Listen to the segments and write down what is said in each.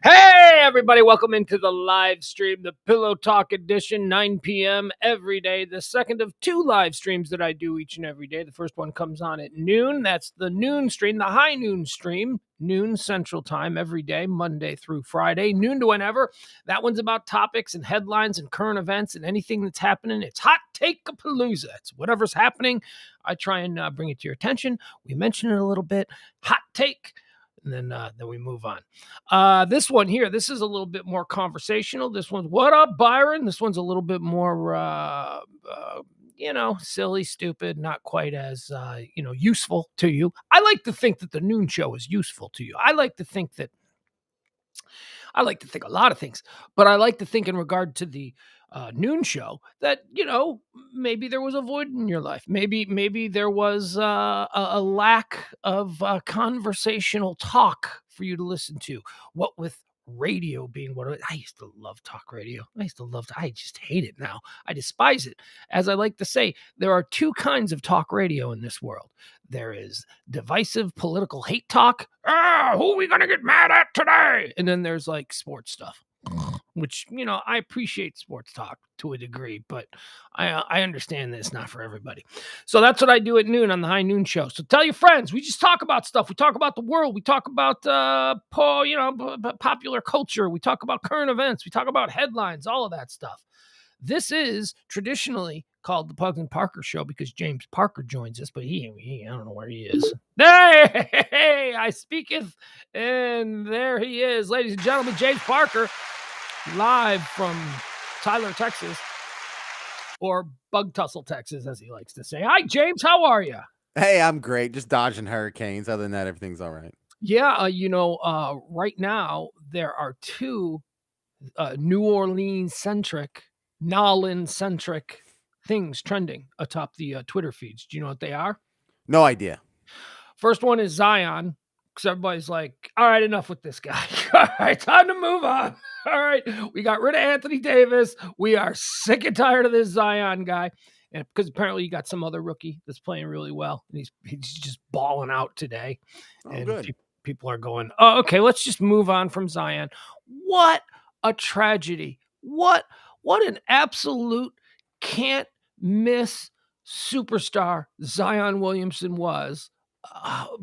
Hey, everybody, welcome into the live stream, the Pillow Talk edition, 9 p.m. every day. The second of two live streams that I do each and every day. The first one comes on at noon. That's the noon stream, the high noon stream, noon Central Time every day, Monday through Friday, noon to whenever. That one's about topics and headlines and current events and anything that's happening. It's Hot Take-a-palooza. It's whatever's happening. I try and bring it to your attention. We mention it a little bit. Hot take. And then we move on. This one here, this is a little bit more conversational. This one's what up, Byron? This one's a little bit more, silly, stupid, not quite as, useful to you. I like to think that the noon show is useful to you. I like to think a lot of things, but I like to think in regard to the noon show that, maybe there was a void in your life. Maybe there was a lack of conversational talk for you to listen to. What with radio being I used to love talk radio. I just hate it now. I despise it. As I like to say, there are two kinds of talk radio in this world. There is divisive political hate talk. Who are we going to get mad at today? And then there's like sports stuff, which, I appreciate sports talk to a degree, but I understand that it's not for everybody. So that's what I do at noon on the High Noon Show. So tell your friends. We just talk about stuff. We talk about the world. We talk about, popular culture. We talk about current events. We talk about headlines, all of that stuff. This is traditionally called the Pugs Parker Show because James Parker joins us, but he I don't know where he is. Hey, I speaketh, and there he is. Ladies and gentlemen, James Parker, live from Tyler, Texas, or Bug Tussle, Texas, as he likes to say. Hi, James. How are you? Hey, I'm great. Just dodging hurricanes. Other than that, everything's all right. Yeah, right now there are two New Orleans-centric, Nolin-centric things trending atop the Twitter feeds. Do you know what they are? No idea. First one is Zion, because everybody's like, all right, enough with this guy. All right, time to move on. All right, we got rid of Anthony Davis. We are sick and tired of this Zion guy. And because apparently you got some other rookie that's playing really well. And he's just balling out today. And good. People are going, oh, okay, let's just move on from Zion. What a tragedy. What an absolute can't miss superstar Zion Williamson was.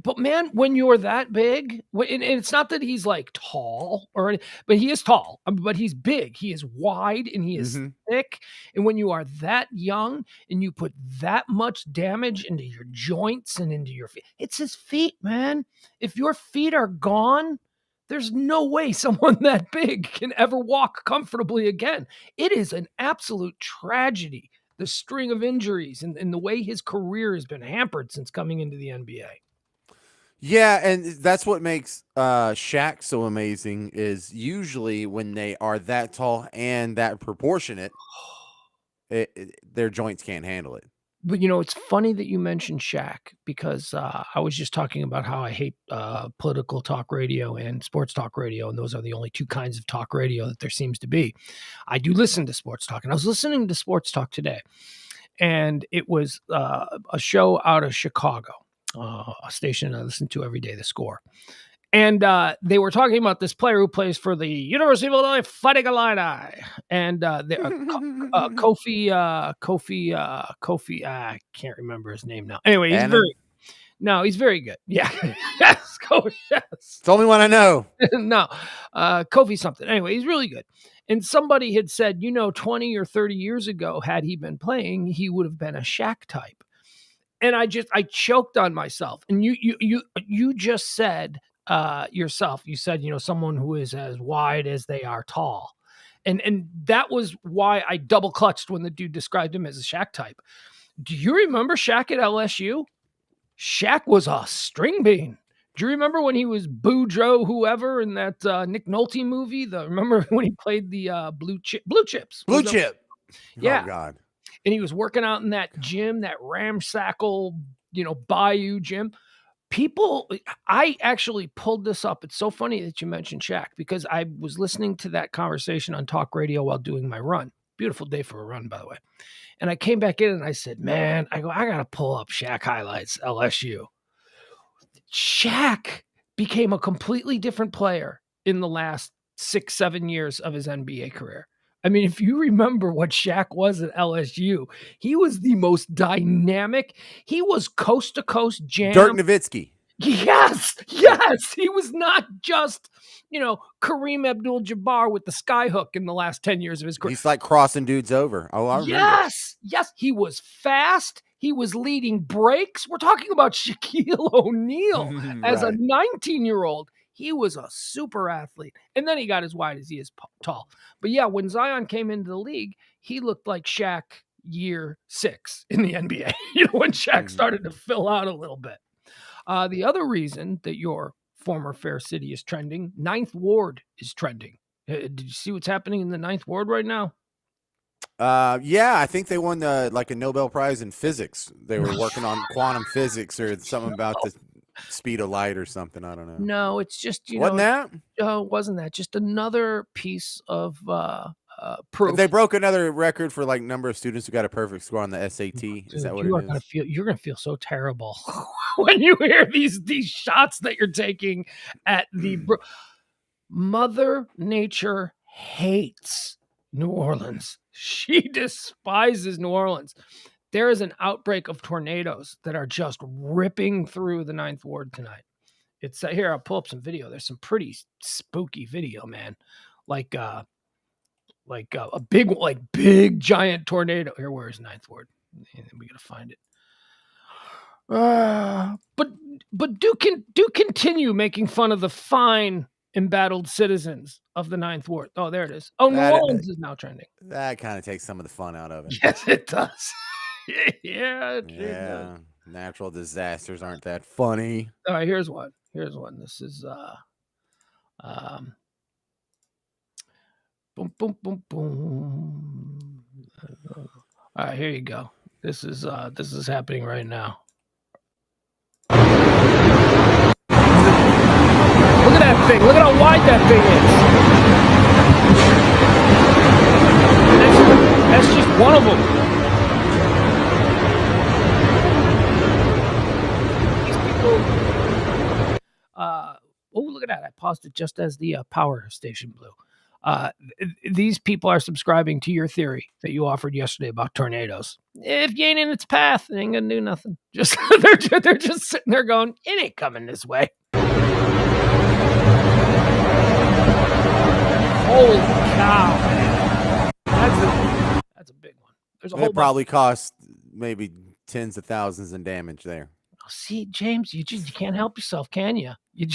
But man, when you're that big, and it's not that he's like tall but he is tall, but he's big. He is wide and he is thick. And when you are that young and you put that much damage into your joints and into your feet, it's his feet, man. If your feet are gone, there's no way someone that big can ever walk comfortably again. It is an absolute tragedy. The string of injuries and the way his career has been hampered since coming into the NBA. Yeah, and that's what makes Shaq so amazing is usually when they are that tall and that proportionate, their joints can't handle it. But, it's funny that you mentioned Shaq because I was just talking about how I hate political talk radio and sports talk radio, and those are the only two kinds of talk radio that there seems to be. I do listen to sports talk, and I was listening to sports talk today, and it was a show out of Chicago, a station I listen to every day, The Score. And they were talking about this player who plays for the University of Illinois Fighting Illini, and Kofi. I can't remember his name now. Anyway, he's very good. Yeah, yes, Kofi. Yes, it's the only one I know. No, Kofi something. Anyway, he's really good. And somebody had said, 20 or 30 years ago, had he been playing, he would have been a Shaq type. And I choked on myself. And you just said. Yourself, you said, someone who is as wide as they are tall. And that was why I double clutched when the dude described him as a Shaq type. Do you remember Shaq at LSU? Shaq was a string bean. Do you remember when he was Boudreaux, whoever, in that Nick Nolte movie? Remember when he played the Blue Chips? Blue Chip. Yeah. Oh, God. And he was working out in that gym, that ramshackle, Bayou gym. I actually pulled this up. It's so funny that you mentioned Shaq because I was listening to that conversation on talk radio while doing my run. Beautiful day for a run, by the way. And I came back in and I said, man, I got to pull up Shaq highlights, LSU. Shaq became a completely different player in the last 6-7 years of his NBA career. I mean, if you remember what Shaq was at LSU, he was the most dynamic. He was coast to coast jam. Dirk Nowitzki. Yes. He was not just, Kareem Abdul-Jabbar with the skyhook in the last 10 years of his career. He's like crossing dudes over. Oh, I remember. Yes. He was fast. He was leading breaks. We're talking about Shaquille O'Neal as a 19-year-old. He was a super athlete. And then he got as wide as he is tall. But yeah, when Zion came into the league, he looked like Shaq year 6 in the NBA. When Shaq started to fill out a little bit. The other reason that your former Fair City is trending, Ninth Ward is trending. Did you see what's happening in the Ninth Ward right now? Yeah, I think they won like a Nobel Prize in physics. They were working on quantum physics or something about the speed of light or something. I don't know. No, it's just wasn't that? Wasn't that just another piece of proof? They broke another record for like number of students who got a perfect score on the SAT. Dude, is that what it is? You're gonna feel so terrible when you hear these shots that you're taking at the Mother Nature hates New Orleans. She despises New Orleans. There is an outbreak of tornadoes that are just ripping through the Ninth Ward tonight. It's here. I'll pull up some video. There's some pretty spooky video, man. Like a big giant tornado. Here, where's Ninth Ward? We gotta find it. But do continue making fun of the fine embattled citizens of the Ninth Ward. Oh, there it is. Oh, New Orleans is now trending. That kind of takes some of the fun out of it. Yes, it does. Yeah. Natural disasters aren't that funny. All right, here's one. This is boom, boom, boom, boom. All right, here you go. This is happening right now. Look at that thing. Look at how wide that thing is. That's just one of them. Look at that. I paused it just as the power station blew. These people are subscribing to your theory that you offered yesterday about tornadoes. If you ain't in its path, it ain't gonna do nothing. Just they're just sitting there going, it ain't coming this way. Holy cow, man. That's a big one. There's a whole probably cost maybe tens of thousands in damage there. See, James, you can't help yourself, can you? You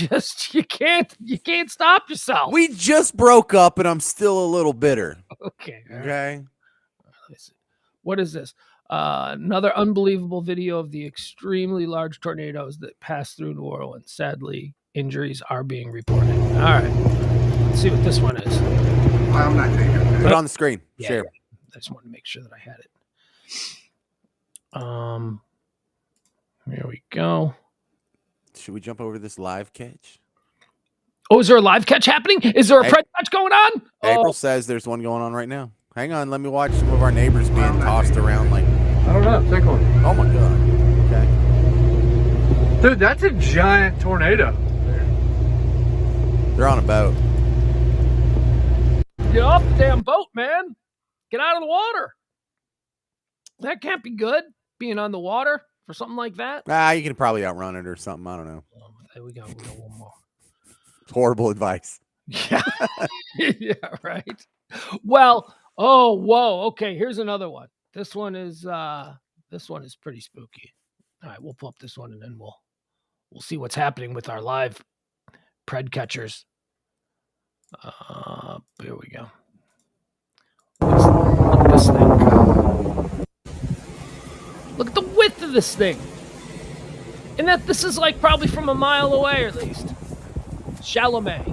can't stop yourself. We just broke up and I'm still a little bitter. Okay. Okay. What is this? Another unbelievable video of the extremely large tornadoes that passed through New Orleans. Sadly, injuries are being reported. All right. Let's see what this one is. I'm not taking it. Put it on the screen. Yeah, Share. Yeah. I just wanted to make sure that I had it. Here we go. Should we jump over to this live catch? Oh, is there a live catch happening? Is there a pred catch going on? April says there's one going on right now. Hang on, let me watch some of our neighbors being tossed around like. I don't know. Take one. Oh my god. Okay. Dude, that's a giant tornado. They're on a boat. Get off the damn boat, man. Get out of the water. That can't be good, being on the water for something like that. You can probably outrun it or something. I don't know. We got one more. Horrible advice. Yeah. Yeah, right. Well, whoa. Okay, here's another one. This one is pretty spooky. All right, we'll pull up this one and then we'll see what's happening with our live pred catchers. Here we go. Look at this thing. Look at the width of this thing. And that this is like probably from a mile away at least. Chalamet.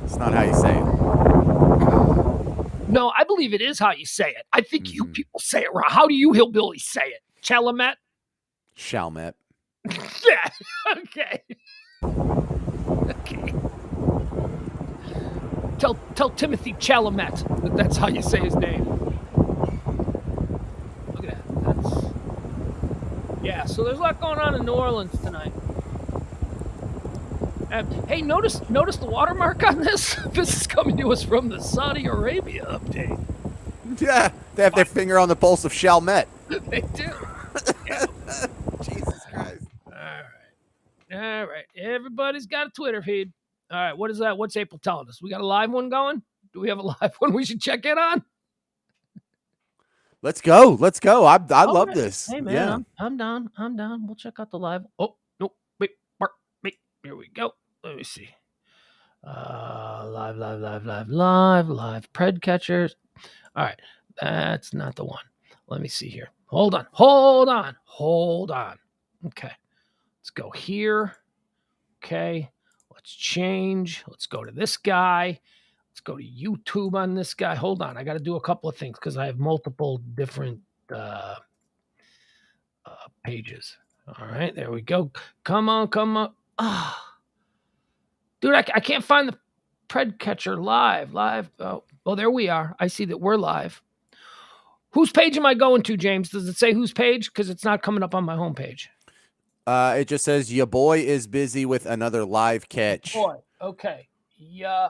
It's not how you say it. No, I believe it is how you say it. I think you people say it wrong. How do you hillbillies say it? Chalamet? Chalmet. Yeah. Okay. Okay. Tell Timothy Chalamet that that's how you say his name. Look at that. Yeah, so there's a lot going on in New Orleans tonight. Hey, notice the watermark on this? This is coming to us from the Saudi Arabia update. Yeah, they have their finger on the pulse of Chalmette. They do. Yeah. Jesus Christ. All right. Everybody's got a Twitter feed. All right. What is that? What's April telling us? We got a live one going? Do we have a live one we should check in on? Let's go. I All love right. this. Hey man, Yeah. I'm down. We'll check out the live. Oh no, wait, Mark, wait. Here we go. Let me see. Live. Pred catchers. All right, that's not the one. Let me see here. Hold on. Okay, let's go here. Okay, let's change. Let's go to this guy. Let's go to YouTube on this guy. Hold on, I got to do a couple of things because I have multiple different pages. All right, there we go. Come on. Ah, dude, I can't find the Pred Catcher live. Oh, well, there we are. I see that we're live. Whose page am I going to, James? Does it say whose page? Because it's not coming up on my homepage. It just says your boy is busy with another live catch. Boy, okay. Yeah,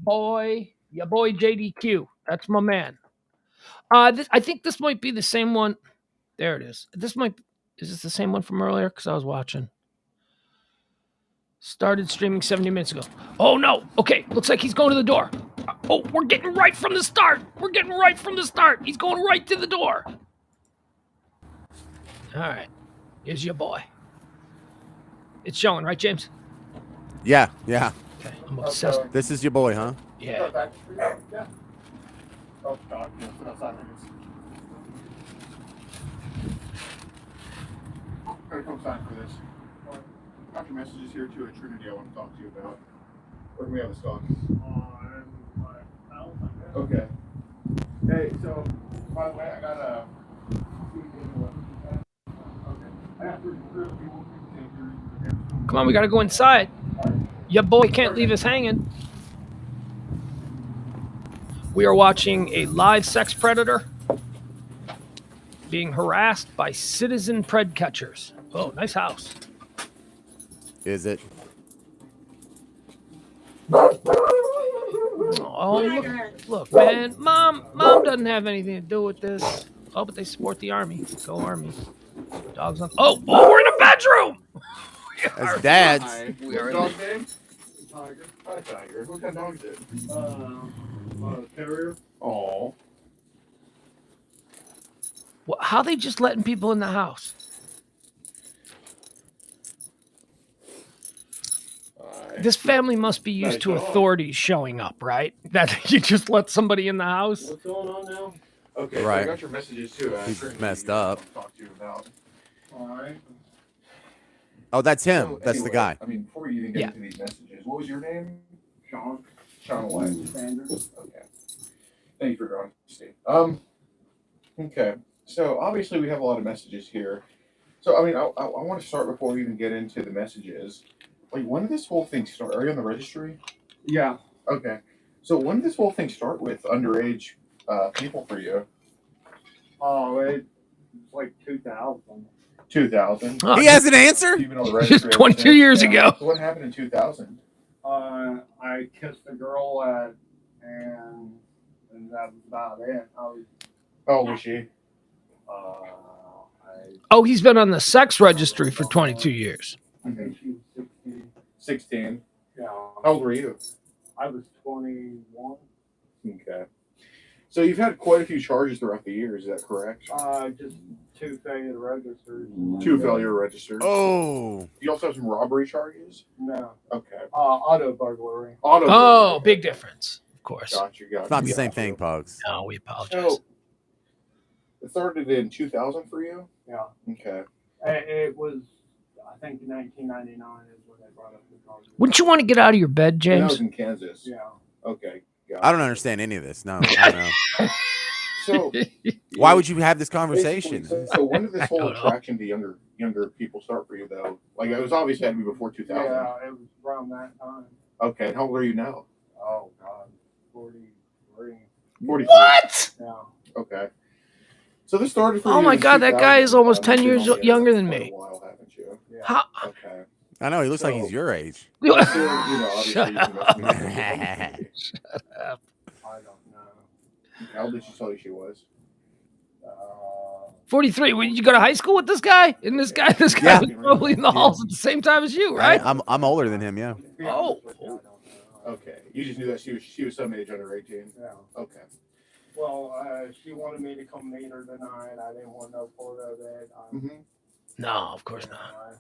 boy, JDQ. That's my man. I think this might be the same one. There it is. Is this the same one from earlier? Because I was watching. Started streaming 70 minutes ago. Oh no. Okay, looks like he's going to the door. Oh, we're getting right from the start. He's going right to the door. All right. Here's your boy. It's showing, right, James? Yeah. Okay, I'm obsessed. This is your boy, huh? Yeah. Oh, God. Gotta come sign for this. Got your messages here too at Trinity I want to talk to you about. Where can we have this dog? Okay. Hey, so, by the way, I got a... Come on, we gotta go inside. Your boy can't leave us hanging. We are watching a live sex predator being harassed by citizen pred catchers. Oh, nice house. Is it? Oh, look, man. Mom doesn't have anything to do with this. Oh, but they support the Army. Go Army. Dogs on. Oh, we're in a bedroom. As dads. We are in Dog name? Tiger. Hi, Tiger. What kind of dog is it? Terrier. Aw. How they just letting people in the house? This family must be used to authorities showing up, right? That you just let somebody in the house. What's going on now? Okay, Right. so I got your messages too. He's messed up. Talk to you about. All right. Oh, that's him. So, That's the anyway, guy. I mean, before you even get into these messages, what was your name? Sean. Sean what? Sanders. Okay. Thank you for your honesty. Okay. So obviously we have a lot of messages here. So I mean, I want to start before we even get into the messages. Like, when did this whole thing start? Are you on the registry? Yeah. Okay. So when did this whole thing start with underage people for you? Oh, it's like 2000. 2000. Oh, He has an answer? You've been on the registry just ever 22 since? years ago. So what happened in 2000? I kissed a girl and that was about it. How old was she? Oh, he's been on the sex registry for 22 years. I think she was 16. 16. Yeah. How old were you? I was 21. Okay. So you've had quite a few charges throughout the years, is that correct? Just 2 failure registers. 2 failure registers. Oh. You also have some robbery charges? No. Okay. Auto burglary. Auto Oh, burglary. big difference. Of course. Gotcha. It's not the same thing, Pugs. No, we apologize. So, it started in 2000 for you? Yeah. Okay. It was, I think, 1999 is when they brought up the charges. Wouldn't you want to get out of your bed, And that James? was in Kansas. Yeah. Okay. I don't understand any of this. No, I don't know. So, Why would you have this conversation? So when did this whole don't know. attraction to younger people start for you, though? Like, it was obviously had to be before 2000. Yeah, it was around that time. Okay. And how old are you now? Oh, God. 43. 43. What? Yeah. Okay. So this started for Oh you my in God, that guy 2000. is almost 10 You've been years on the younger than internet me. for a while, haven't you? Yeah. How? Okay. I know he looks like So- he's your age. Obviously, you Shut can up. investigate. I don't know. How old did she tell you she was? 43. When you go to high school with this guy? And this guy Yeah. was probably in the halls at the same time as you, right? I'm older than him. Yeah. To be honest with you, I don't know. Okay, you just knew that she was some age under 18. Yeah. Okay. Well, she wanted me to come meet her tonight. I didn't want no part of it. I'm Mm-hmm. No, of course not.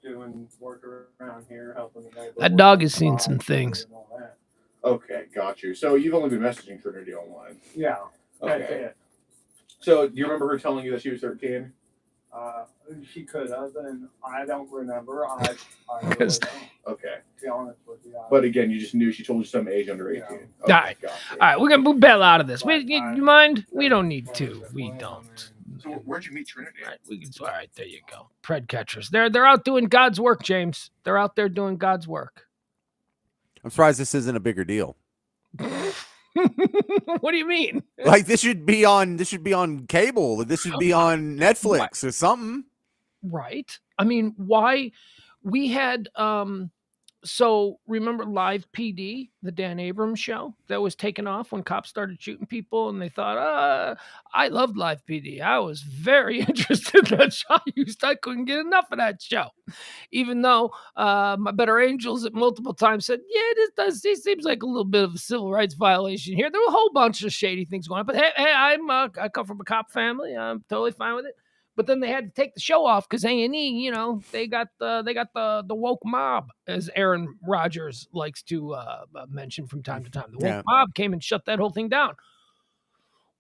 doing work around here, helping the neighbor. That dog has seen some things. And all that. Okay, got you. So you've only been messaging Trinity online. Yeah, that's Okay. it. So do you remember her telling you that she was 13? She could have, and I don't remember. I really Because- don't, Okay. to be honest with you. But again, you just knew she told you some age under 18. Yeah. Okay, Alright. gotcha. All right, we're gonna bail out of this. But You mind? We don't need to. We I don't. mean, So where'd you meet Trinity? All right, all right, there you go. Pred catchers. They're out doing God's work, James. They're out there doing God's work. I'm surprised this isn't a bigger deal. What do you mean? Like this should be on cable. This should be on Netflix or something. Right. I mean, why we had so remember Live PD, the Dan Abrams show that was taken off when cops started shooting people, and they thought, I loved Live PD. I was very interested in that show. I couldn't get enough of that show. Even though my better angels at multiple times said, this seems like a little bit of a civil rights violation here. There were a whole bunch of shady things going on. But hey, I come from a cop family. I'm totally fine with it. But then they had to take the show off because A&E, they got the woke mob, as Aaron Rodgers likes to mention from time to time. The woke mob came and shut that whole thing down.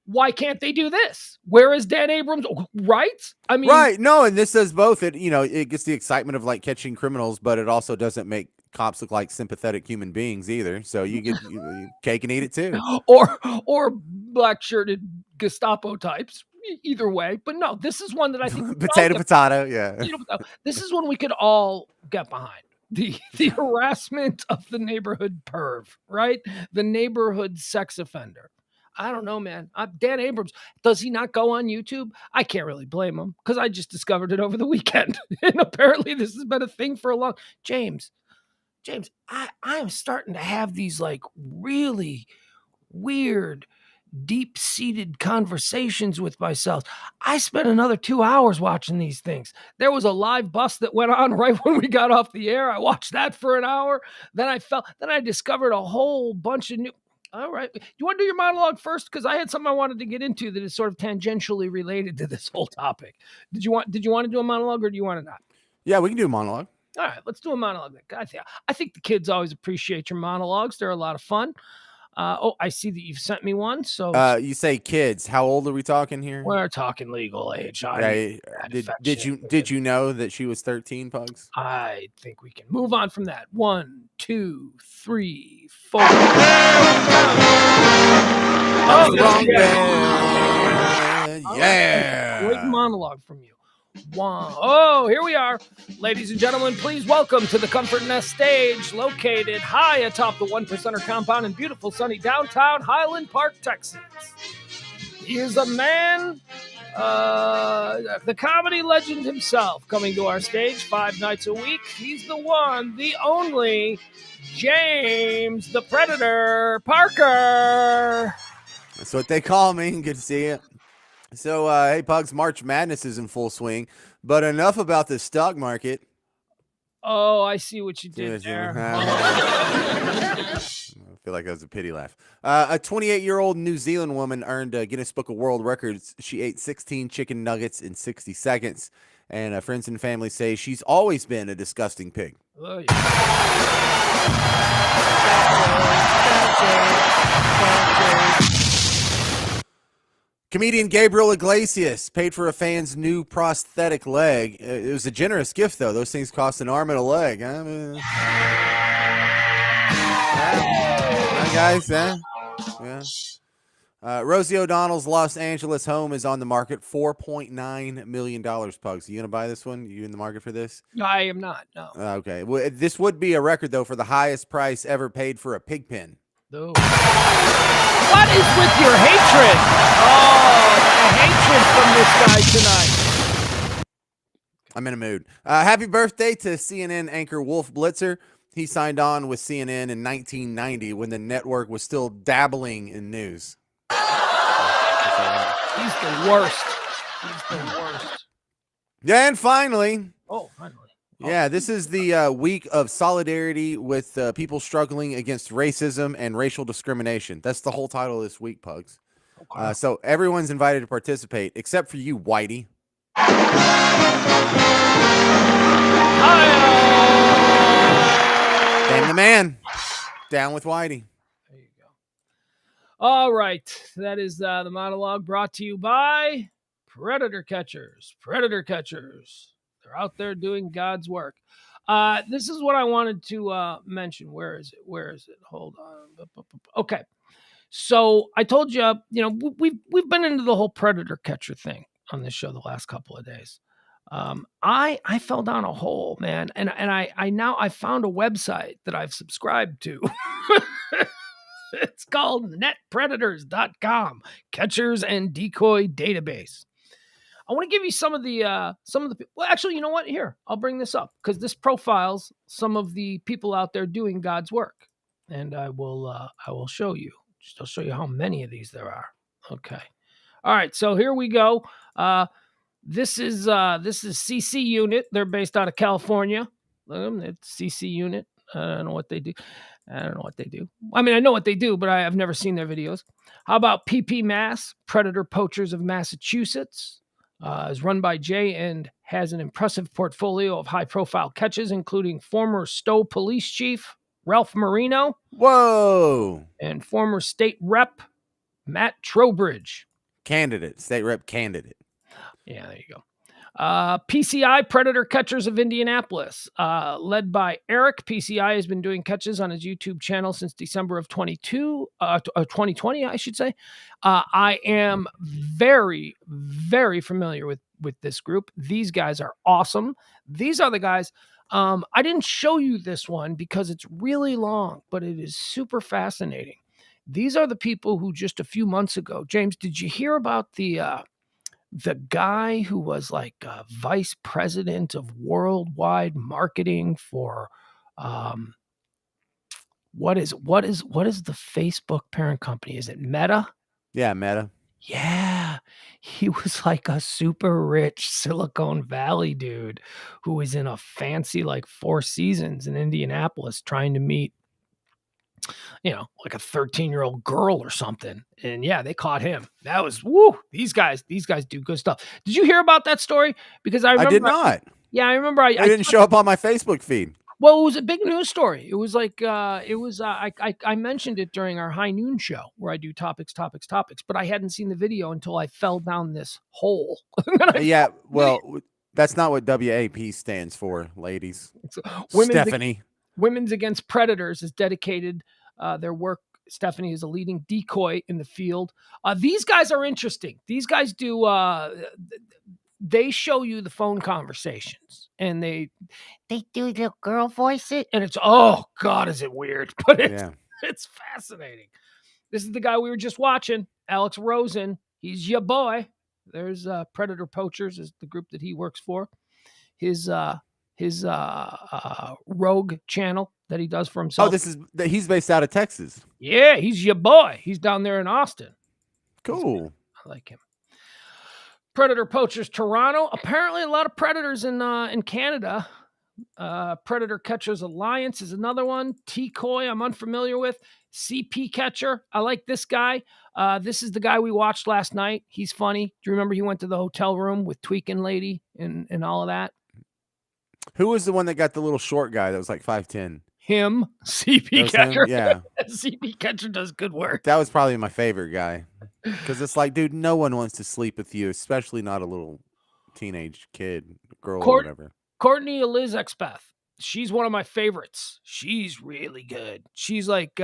Why can't they do this? Where is Dan Abrams? Right? I mean, Right. No, and this does both. It it gets the excitement of like catching criminals, but it also doesn't make cops look like sympathetic human beings either. So you get cake and eat it too. Or black shirted Gestapo types. Either way, but no, this is one that I think potato. Yeah. This is one we could all get behind. The harassment of the neighborhood perv, right? The neighborhood sex offender. I don't know, man. Dan Abrams, does he not go on YouTube? I can't really blame him because I just discovered it over the weekend. And apparently this has been a thing for a long James, I am starting to have these like really weird, deep-seated conversations with myself. I spent another 2 hours watching these things. There was a live bus that went on right when we got off the air. I watched that for an hour. Then I discovered a whole bunch of new. All right. You want to do your monologue first? Because I had something I wanted to get into that is sort of tangentially related to this whole topic. Did you want to do a monologue or do you want to not? Yeah, we can do a monologue. All right, let's do a monologue. I think the kids always appreciate your monologues. They're a lot of fun. I see that you've sent me one. So you say kids. How old are we talking here? we're talking legal age. Did you know that she was 13, Pugs? I think we can move on from that. 1, 2, 3, 4. That was the wrong band. Yeah. Great monologue from you. Here we are. Ladies and gentlemen, please welcome to the Comfort Nest stage, located high atop the 1%er compound in beautiful sunny downtown Highland Park, Texas. He is a man, the comedy legend himself, coming to our stage 5 nights a week. He's the one, the only, James the Predator Parker. That's what they call me. Good to see you. So, hey, Pugs, March Madness is in full swing, but enough about the stock market. Oh, I see what you did there. I feel like that was a pity laugh. A 28-year-old New Zealand woman earned a Guinness Book of World Records. She ate 16 chicken nuggets in 60 seconds, and friends and family say she's always been a disgusting pig. Oh, yeah. Comedian Gabriel Iglesias paid for a fan's new prosthetic leg. It was a generous gift, though. Those things cost an arm and a leg. Hi, guys. Yeah. Rosie O'Donnell's Los Angeles home is on the market. $4.9 million, Pugs. You going to buy this one? You in the market for this? I am not, no. Okay. Well, this would be a record, though, for the highest price ever paid for a pig pen. No. What is with your hatred? Oh, the hatred from this guy tonight. I'm in a mood. Happy birthday to CNN anchor Wolf Blitzer. He signed on with CNN in 1990 when the network was still dabbling in news. He's the worst. He's the worst. Yeah, and finally, Finally. yeah, this is the week of solidarity with people struggling against racism and racial discrimination. That's the whole title of this week, Pugs. Okay. So everyone's invited to participate, except for you, Whitey. Dan the man. Down with Whitey. There you go. All right. That is the monologue brought to you by Predator Catchers. Predator Catchers. They're out there doing God's work. This is what I wanted to mention. Where is it? Hold on. Okay. So I told you, we've been into the whole predator catcher thing on this show the last couple of days. I fell down a hole, man, and I found a website that I've subscribed to. It's called netpredators.com, catchers and decoy database. I want to give you some of the well, actually, you know what? Here, I'll bring this up because this profiles some of the people out there doing God's work, and I will show you. I'll show you how many of these there are. Okay. All right. So here we go. This is CC Unit. They're based out of California. Look at them. It's CC Unit. I don't know what they do. I mean, I know what they do, but I've never seen their videos. How about PP Mass, Predator Poachers of Massachusetts? Is run by Jay and has an impressive portfolio of high-profile catches, including former Stowe Police Chief Ralph Marino. Whoa. And former state rep Matt Trowbridge. State rep candidate. Yeah, there you go. PCI, Predator Catchers of Indianapolis, led by Eric. PCI has been doing catches on his YouTube channel since December of 2020, I should say. I am very, very familiar with this group. These guys are awesome. These are the guys. I didn't show you this one because it's really long, but it is super fascinating. These are the people who just a few months ago, James, did you hear about the guy who was like vice president of worldwide marketing for what is the Facebook parent company? Is it Meta? Yeah, Meta. Yeah, he was like a super rich Silicon Valley dude who was in a fancy like Four Seasons in Indianapolis trying to meet, like a 13-year-old girl or something. And yeah, they caught him. That was, woo, these guys do good stuff. Did you hear about that story? Because I remember. I did not. Yeah, I remember. I didn't show up on my Facebook feed. Well, it was a big news story. It was like, I mentioned it during our high noon show where I do topics, but I hadn't seen the video until I fell down this hole. Yeah, well, that's not what WAP stands for, ladies. Stephanie. Women's Against Predators is dedicated their work. Stephanie is a leading decoy in the field. These guys are interesting. These guys do, they show you the phone conversations and they do the girl voices. And it's, oh God, is it weird? But it's fascinating. This is the guy we were just watching, Alex Rosen. He's your boy. There's Predator Poachers is the group that he works for. His rogue channel that he does for himself. Oh, he's based out of Texas. Yeah, he's your boy. He's down there in Austin. Cool. I like him. Predator Poachers Toronto. Apparently a lot of predators in Canada. Predator Catchers Alliance is another one. Decoy I'm unfamiliar with. CP Catcher. I like this guy. This is the guy we watched last night. He's funny. Do you remember he went to the hotel room with Tweakin' Lady and all of that? Who was the one that got the little short guy that was like 5'10"? Him, CP Catcher. Yeah. CP Catcher does good work. That was probably my favorite guy. Because it's like, dude, no one wants to sleep with you, especially not a little teenage kid, girl, or whatever. Courtney Liz Expeth. She's one of my favorites. She's really good. She's like,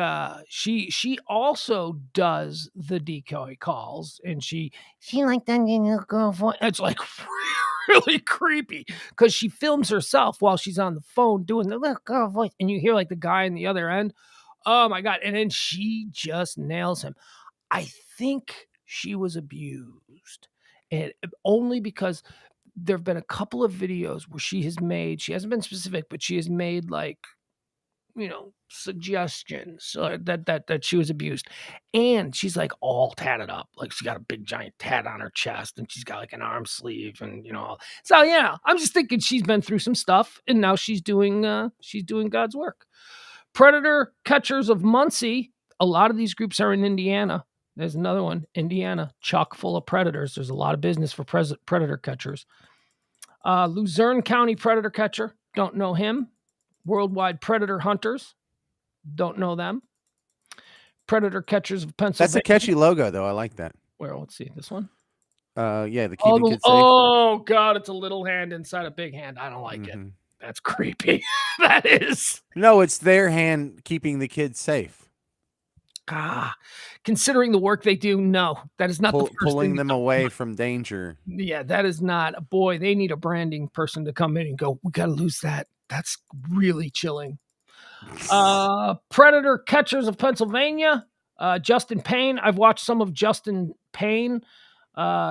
she also does the decoy calls, and she like that little girl voice. It's like really creepy because she films herself while she's on the phone doing the little girl voice, and you hear like the guy on the other end. Oh my God. And then she just nails him. I think she was abused, and only because there have been a couple of videos where she hasn't been specific, but she has made like, suggestions that she was abused. And she's like all tatted up. Like she got a big giant tat on her chest and she's got like an arm sleeve and so yeah, I'm just thinking she's been through some stuff and now she's doing God's work. Predator Catchers of Muncie. A lot of these groups are in Indiana. There's another one, Indiana, chock full of predators. There's a lot of business for predator catchers. Luzerne County Predator Catcher, don't know him. Worldwide Predator Hunters, don't know them. Predator Catchers of Pennsylvania. That's a catchy logo, though. I like that. Where? Let's see this one. Yeah, the keeping kids safe. Oh God, it's a little hand inside a big hand. I don't like it. That's creepy. That is. No, it's their hand keeping the kids safe. Considering the work they do, no, that is not the first pulling them away from danger. Yeah, that is not. Boy, they need a branding person to come in and go, we got to lose that. That's really chilling. Predator Catchers of Pennsylvania. Justin Payne. I've watched some of Justin Payne.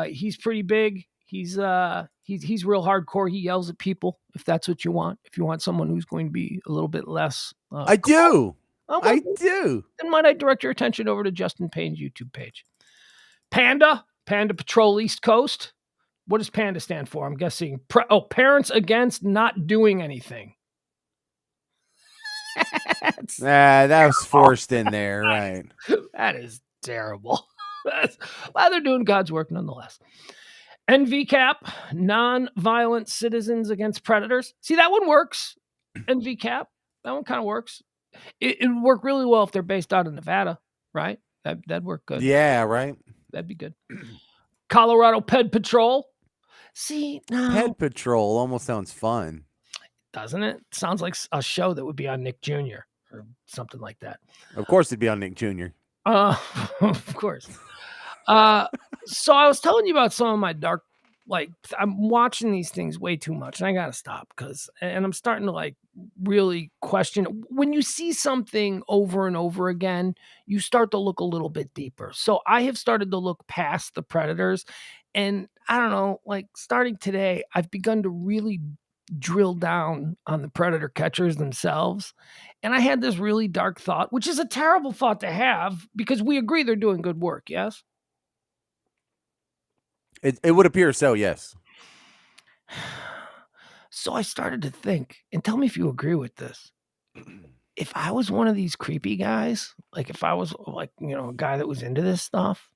He's pretty big. He's real hardcore. He yells at people if that's what you want. If you want someone who's going to be a little bit less. I do. I do. Then might I direct your attention over to Justin Payne's YouTube page. Panda Patrol East Coast. What does PANDA stand for? I'm guessing. Parents Against Not Doing Anything. That was forced in there, right? That is terrible. Well, they're doing God's work nonetheless. NVCAP, Nonviolent Citizens Against Predators. See, that one works. NVCAP, that one kind of works. It would work really well if they're based out of Nevada, right? That'd work good. Yeah, right. That'd be good. Colorado Ped Patrol. See, no. Ped Patrol almost sounds fun. Doesn't it? Sounds like a show that would be on Nick Jr. or something like that. Of course it'd be on Nick Jr. Of course. So I was telling you about some of my dark, like I'm watching these things way too much and I got to stop and I'm starting to like really question when you see something over and over again, you start to look a little bit deeper. So I have started to look past the predators and I don't know, like starting today, I've begun to really drill down on the predator catchers themselves. And I had this really dark thought, which is a terrible thought to have because we agree they're doing good work. Yes. It would appear so, yes. So I started to think, and tell me if you agree with this. If I was one of these creepy guys, like if I was like, a guy that was into this stuff,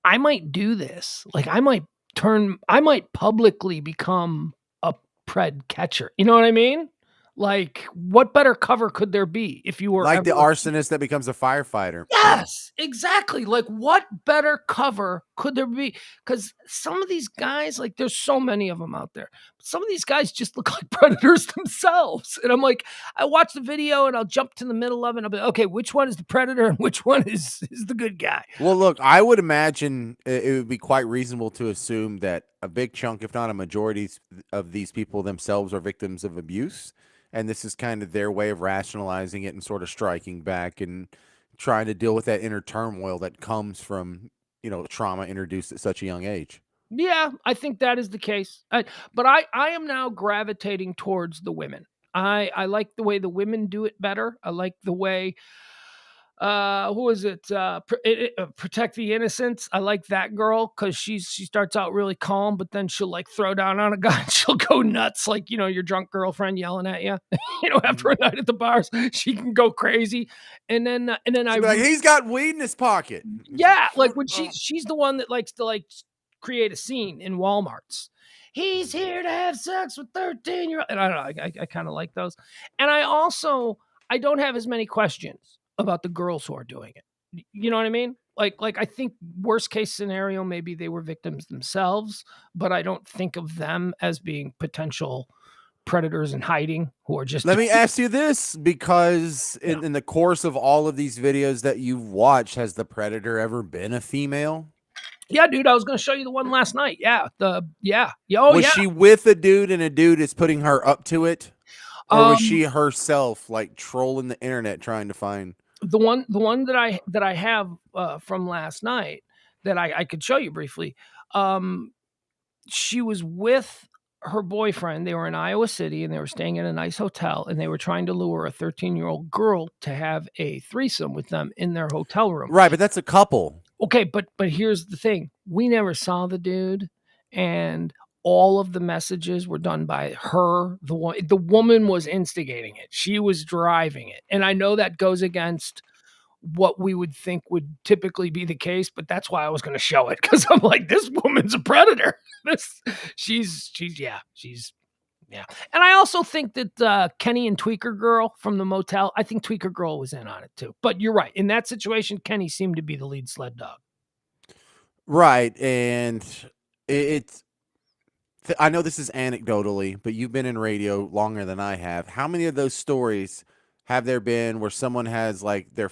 I might do this. Like I might publicly become a pred catcher. You know what I mean? Like, what better cover could there be if you were like the arsonist that becomes a firefighter? Yes, exactly. Like, what better cover could there be? Because some of these guys, like, there's so many of them out there. Some of these guys just look like predators themselves. And I'm like, I watch the video and I'll jump to the middle of it. And I'll be okay, which one is the predator and which one is the good guy? Well, look, I would imagine it would be quite reasonable to assume that a big chunk, if not a majority of these people themselves are victims of abuse. And this is kind of their way of rationalizing it and sort of striking back and trying to deal with that inner turmoil that comes from, trauma introduced at such a young age. Yeah, I think that is the case. But I am now gravitating towards the women. I like the way the women do it better. I like the way, who is it? Protect the Innocents. I like that girl because she starts out really calm, but then she'll like throw down on a guy and she'll go nuts. Like, your drunk girlfriend yelling at you, after a night at the bars, she can go crazy. And then he's got weed in his pocket. Yeah. Like when she's the one that likes to like create a scene in Walmarts. He's here to have sex with 13-year-old. And I don't know. I kind of like those. And I don't have as many questions about the girls who are doing it. You know what I mean? Like I think worst case scenario, maybe they were victims themselves, but I don't think of them as being potential predators in hiding who are just. Let me ask you this, because in the course of all of these videos that you've watched, has the predator ever been a female? Yeah, dude, I was going to show you the one last night. Yeah. Was she with a dude and a dude is putting her up to it? Or was she herself like trolling the internet trying to find the one that I have from last night that I could show you briefly? she was with her boyfriend. They were in Iowa City and they were staying in a nice hotel, and they were trying to lure a 13-year-old girl to have a threesome with them in their hotel room. Right, but that's a couple. Okay, but here's the thing. We never saw the dude, and all of the messages were done by her. The woman was instigating it. She was driving it. And I know that goes against what we would think would typically be the case, but that's why I was going to show it, because I'm like, this woman's a predator. She's yeah. And I also think that Kenny and Tweaker Girl from the motel, I think Tweaker Girl was in on it too. But you're right. In that situation, Kenny seemed to be the lead sled dog. Right, and it's. I know this is anecdotally, but you've been in radio longer than I have. How many of those stories have there been where someone has like their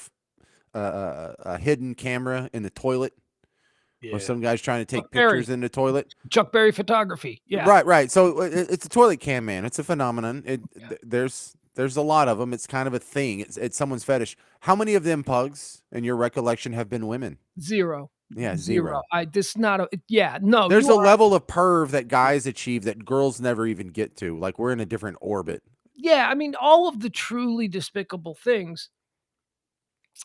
a hidden camera in the toilet, or some guy's trying to take Chuck Berry. pictures in the toilet? Chuck Berry photography. Yeah. Right. So it's a toilet cam man. It's a phenomenon. There's a lot of them. It's kind of a thing. It's someone's fetish. How many of them pugs, in your recollection, have been women? Zero. Yeah, zero. No. There's a level of perv that guys achieve that girls never even get to. Like, we're in a different orbit. Yeah, I mean, all of the truly despicable things,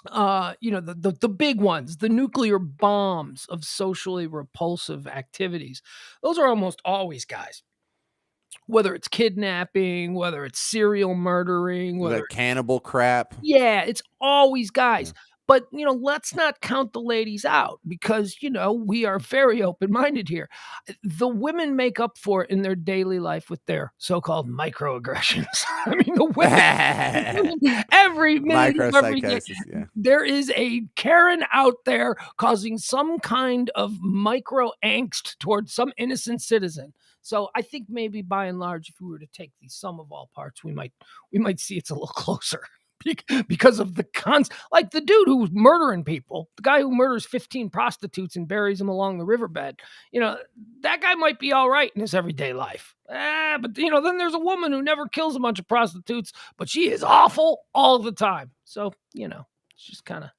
the big ones, the nuclear bombs of socially repulsive activities, those are almost always guys. Whether it's kidnapping, whether it's serial murdering, whether That cannibal crap. Yeah, it's always guys. But, let's not count the ladies out, because, we are very open-minded here. The women make up for it in their daily life with their so-called microaggressions. I mean, the women, every minute of every day, there is a Karen out there causing some kind of micro-angst towards some innocent citizen. So I think maybe by and large, if we were to take the sum of all parts, we might see it's a little closer. Because of the like the dude who's murdering people, the guy who murders 15 prostitutes and buries them along the riverbed, that guy might be all right in his everyday life. But then there's a woman who never kills a bunch of prostitutes, but she is awful all the time. So, it's just kind of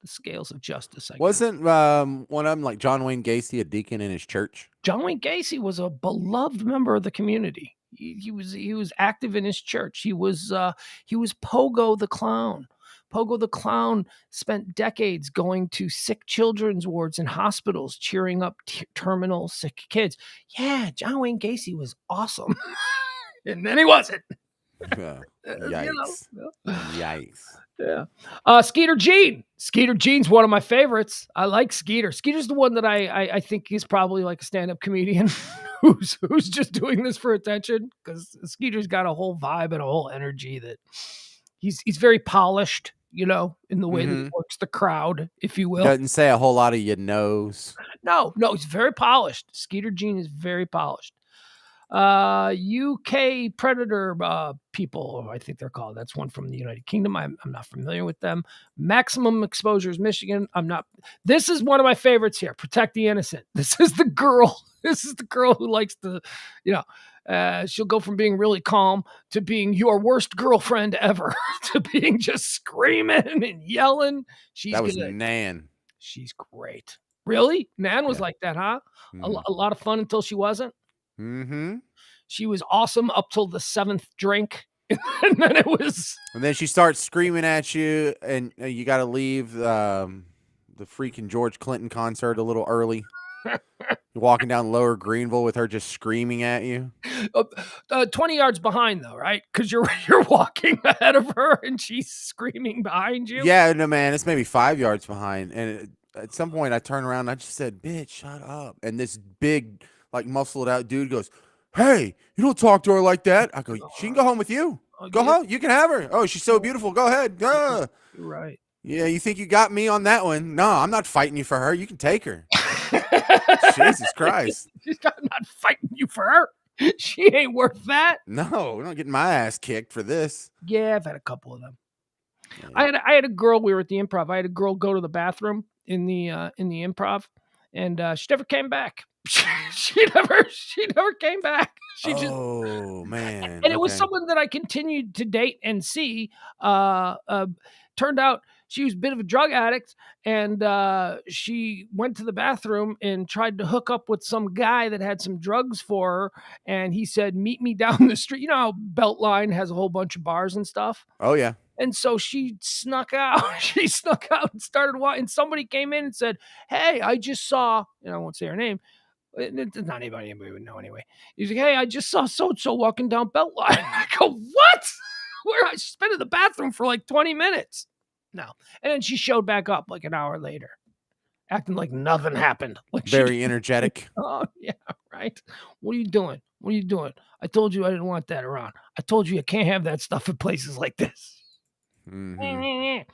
the scales of justice. Wasn't one of them, like John Wayne Gacy, a deacon in his church? John Wayne Gacy was a beloved member of the community. He was active in his church. He was Pogo the Clown. Pogo the Clown spent decades going to sick children's wards and hospitals, cheering up terminal sick kids. Yeah, John Wayne Gacy was awesome. And then he wasn't. Yikes. Yikes. Yeah. Skeeter Jean. Skeeter Jean's one of my favorites. I like Skeeter. Skeeter's the one that I think he's probably like a stand-up comedian who's just doing this for attention, because Skeeter's got a whole vibe and a whole energy that he's very polished, in the way that he works the crowd, if you will. Doesn't say a whole lot of your nose. No, he's very polished. Skeeter Jean is very polished. UK Predator people, I think they're called. That's one from the United Kingdom. I'm not familiar with them. Maximum Exposures, Michigan. This is one of my favorites here. Protect the Innocent. This is the girl. This is the girl who likes to, she'll go from being really calm to being your worst girlfriend ever to being just screaming and yelling. That was Nan. She's great. Really? Nan was like that, huh? A lot of fun until she wasn't. Mm-hmm. She was awesome up till the 7th drink, and then it was. And then she starts screaming at you, and you got to leave the freaking George Clinton concert a little early. You're walking down Lower Greenville with her just screaming at you. 20 yards behind, though, right? Because you're walking ahead of her, and she's screaming behind you. Yeah, no, man, it's maybe 5 yards behind, and at some point I turned around, and I just said, "Bitch, shut up!" And this big, like, muscled out dude goes, "Hey, you don't talk to her like that." I go, "She can go home with you. Go home. You can have her. Oh, she's so beautiful. Go ahead." You're right. Yeah, you think you got me on that one? No, I'm not fighting you for her. You can take her. Jesus Christ. I'm not fighting you for her. She ain't worth that. No, we're not getting my ass kicked for this. Yeah, I've had a couple of them. Yeah. I had a girl. We were at the Improv. I had a girl go to the bathroom in the Improv, and she never came back. She never came back. Man. And it was someone that I continued to date and see. Turned out she was a bit of a drug addict, and she went to the bathroom and tried to hook up with some guy that had some drugs for her. And he said, "Meet me down the street." You know how Beltline has a whole bunch of bars and stuff. Oh yeah. And so she snuck out. She snuck out and started walking. And somebody came in and said, "Hey, I just saw," and I won't say her name. It's not anybody would know anyway. He's like, "Hey, I just saw so-and-so walking down Beltline." I go, "What?" Where I spent in the bathroom for like 20 minutes. No. And then she showed back up like an hour later, acting like nothing happened. Like Very energetic. Oh, yeah, right. "What are you doing? What are you doing? I told you I didn't want that around. I told you can't have that stuff in places like this." Mhm.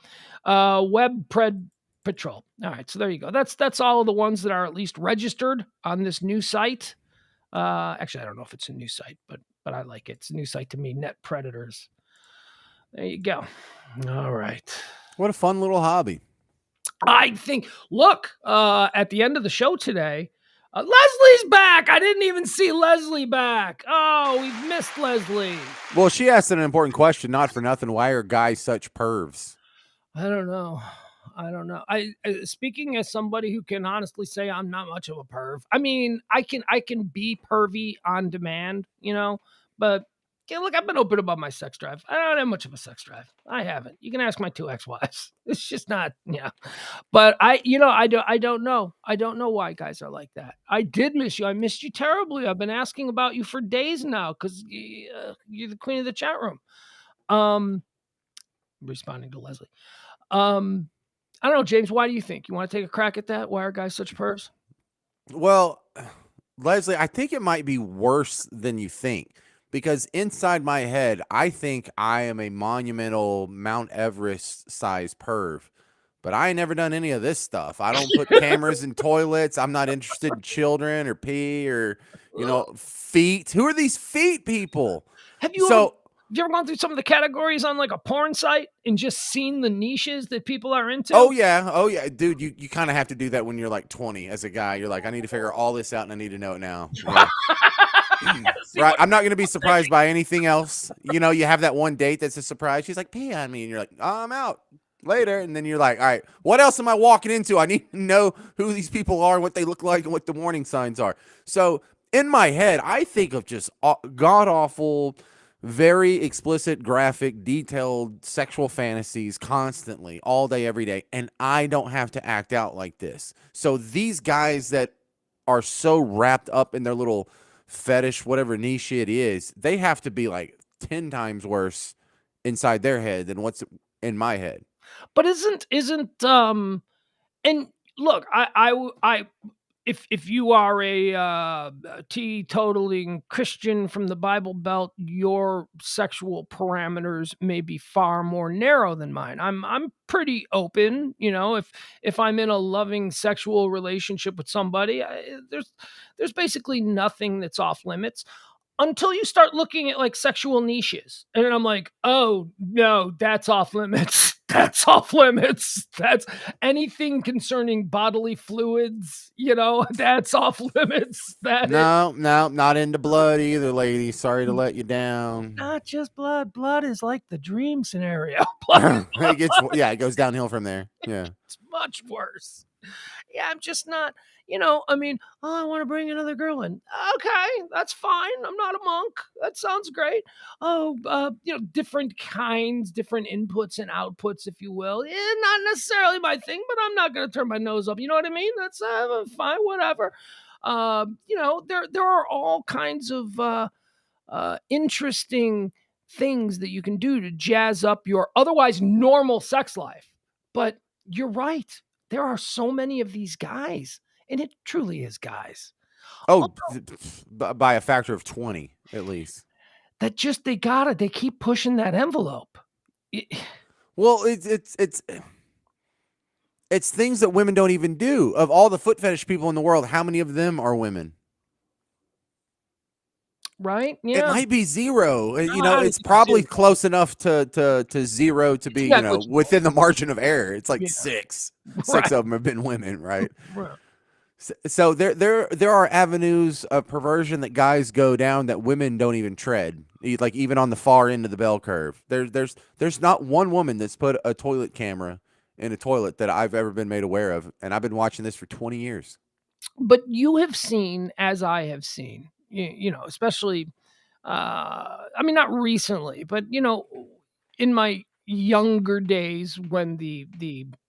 Web Pred Patrol. All right, so there you go. That's all of the ones that are at least registered on this new site. Actually, I don't know if it's a new site, but I like it. It's a new site to me. Net Predators. There you go. All right. What a fun little hobby. I think. Look, at the end of the show today, Leslie's back. I didn't even see Leslie back. Oh, we've missed Leslie. Well, she asked an important question, not for nothing. Why are guys such pervs? I don't know. I speaking as somebody who can honestly say I'm not much of a perv. I mean, I can be pervy on demand, you know, but yeah, look, I've been open about my sex drive. I don't have much of a sex drive. I haven't. You can ask my 2 ex-wives. It's just not, yeah. But I don't know. I don't know why guys are like that. I did miss you. I missed you terribly. I've been asking about you for days now because you're the queen of the chat room. Responding to Leslie. I don't know, James. Why do you think? You want to take a crack at that? Why are guys such pervs? Well, Leslie, I think it might be worse than you think, because inside my head, I think I am a monumental Mount Everest size perv, but I ain't never done any of this stuff. I don't put cameras in toilets. I'm not interested in children or pee or, feet. Who are these feet people? Have you ever gone through some of the categories on like a porn site and just seen the niches that people are into? Oh yeah, dude. You kind of have to do that when you're like 20 as a guy. You're like, I need to figure all this out and I need to know it now. Yeah. Right. I'm not going to be surprised by anything else. You have that one date that's a surprise. She's like, pee on me. And you're like, oh, I'm out later. And then you're like, all right, what else am I walking into? I need to know who these people are, what they look like, and what the warning signs are. So in my head, I think of just god awful, very explicit, graphic, detailed sexual fantasies constantly, all day, every day. And I don't have to act out like this. So these guys that are so wrapped up in their little fetish, whatever niche it is, they have to be like 10 times worse inside their head than what's in my head. But isn't and look, I if you are a teetotaling Christian from the Bible Belt, your sexual parameters may be far more narrow than mine. I'm pretty open, if I'm in a loving sexual relationship with somebody, there's basically nothing that's off limits. Until you start looking at like sexual niches. And then I'm like, oh no, that's off limits. That's off limits. That's anything concerning bodily fluids, that's off limits. No, not into blood either, lady. Sorry to let you down. Not just blood. Blood is like the dream scenario. It goes downhill from there. Yeah. It's much worse. Yeah, I'm just not, I want to bring another girl in. Okay, that's fine. I'm not a monk. That sounds great. Oh, different kinds, different inputs and outputs, if you will. Not necessarily my thing, but I'm not going to turn my nose up. You know what I mean? That's fine, whatever. There are all kinds of interesting things that you can do to jazz up your otherwise normal sex life. But you're right. There are so many of these guys, and it truly is guys. Oh, by a factor of 20 at least. That just they keep pushing that envelope. Well, it's things that women don't even do. Of all the foot fetish people in the world, how many of them are women? Right? Yeah. It might be zero. It's probably close enough to zero to be, within the margin of error. It's like six. Right. 6 of them have been women, right? Right. So there are avenues of perversion that guys go down that women don't even tread. Like even on the far end of the bell curve. There's not one woman that's put a toilet camera in a toilet that I've ever been made aware of, and I've been watching this for 20 years. But you have seen, as I have seen, especially, I mean, not recently, but in my younger days when you know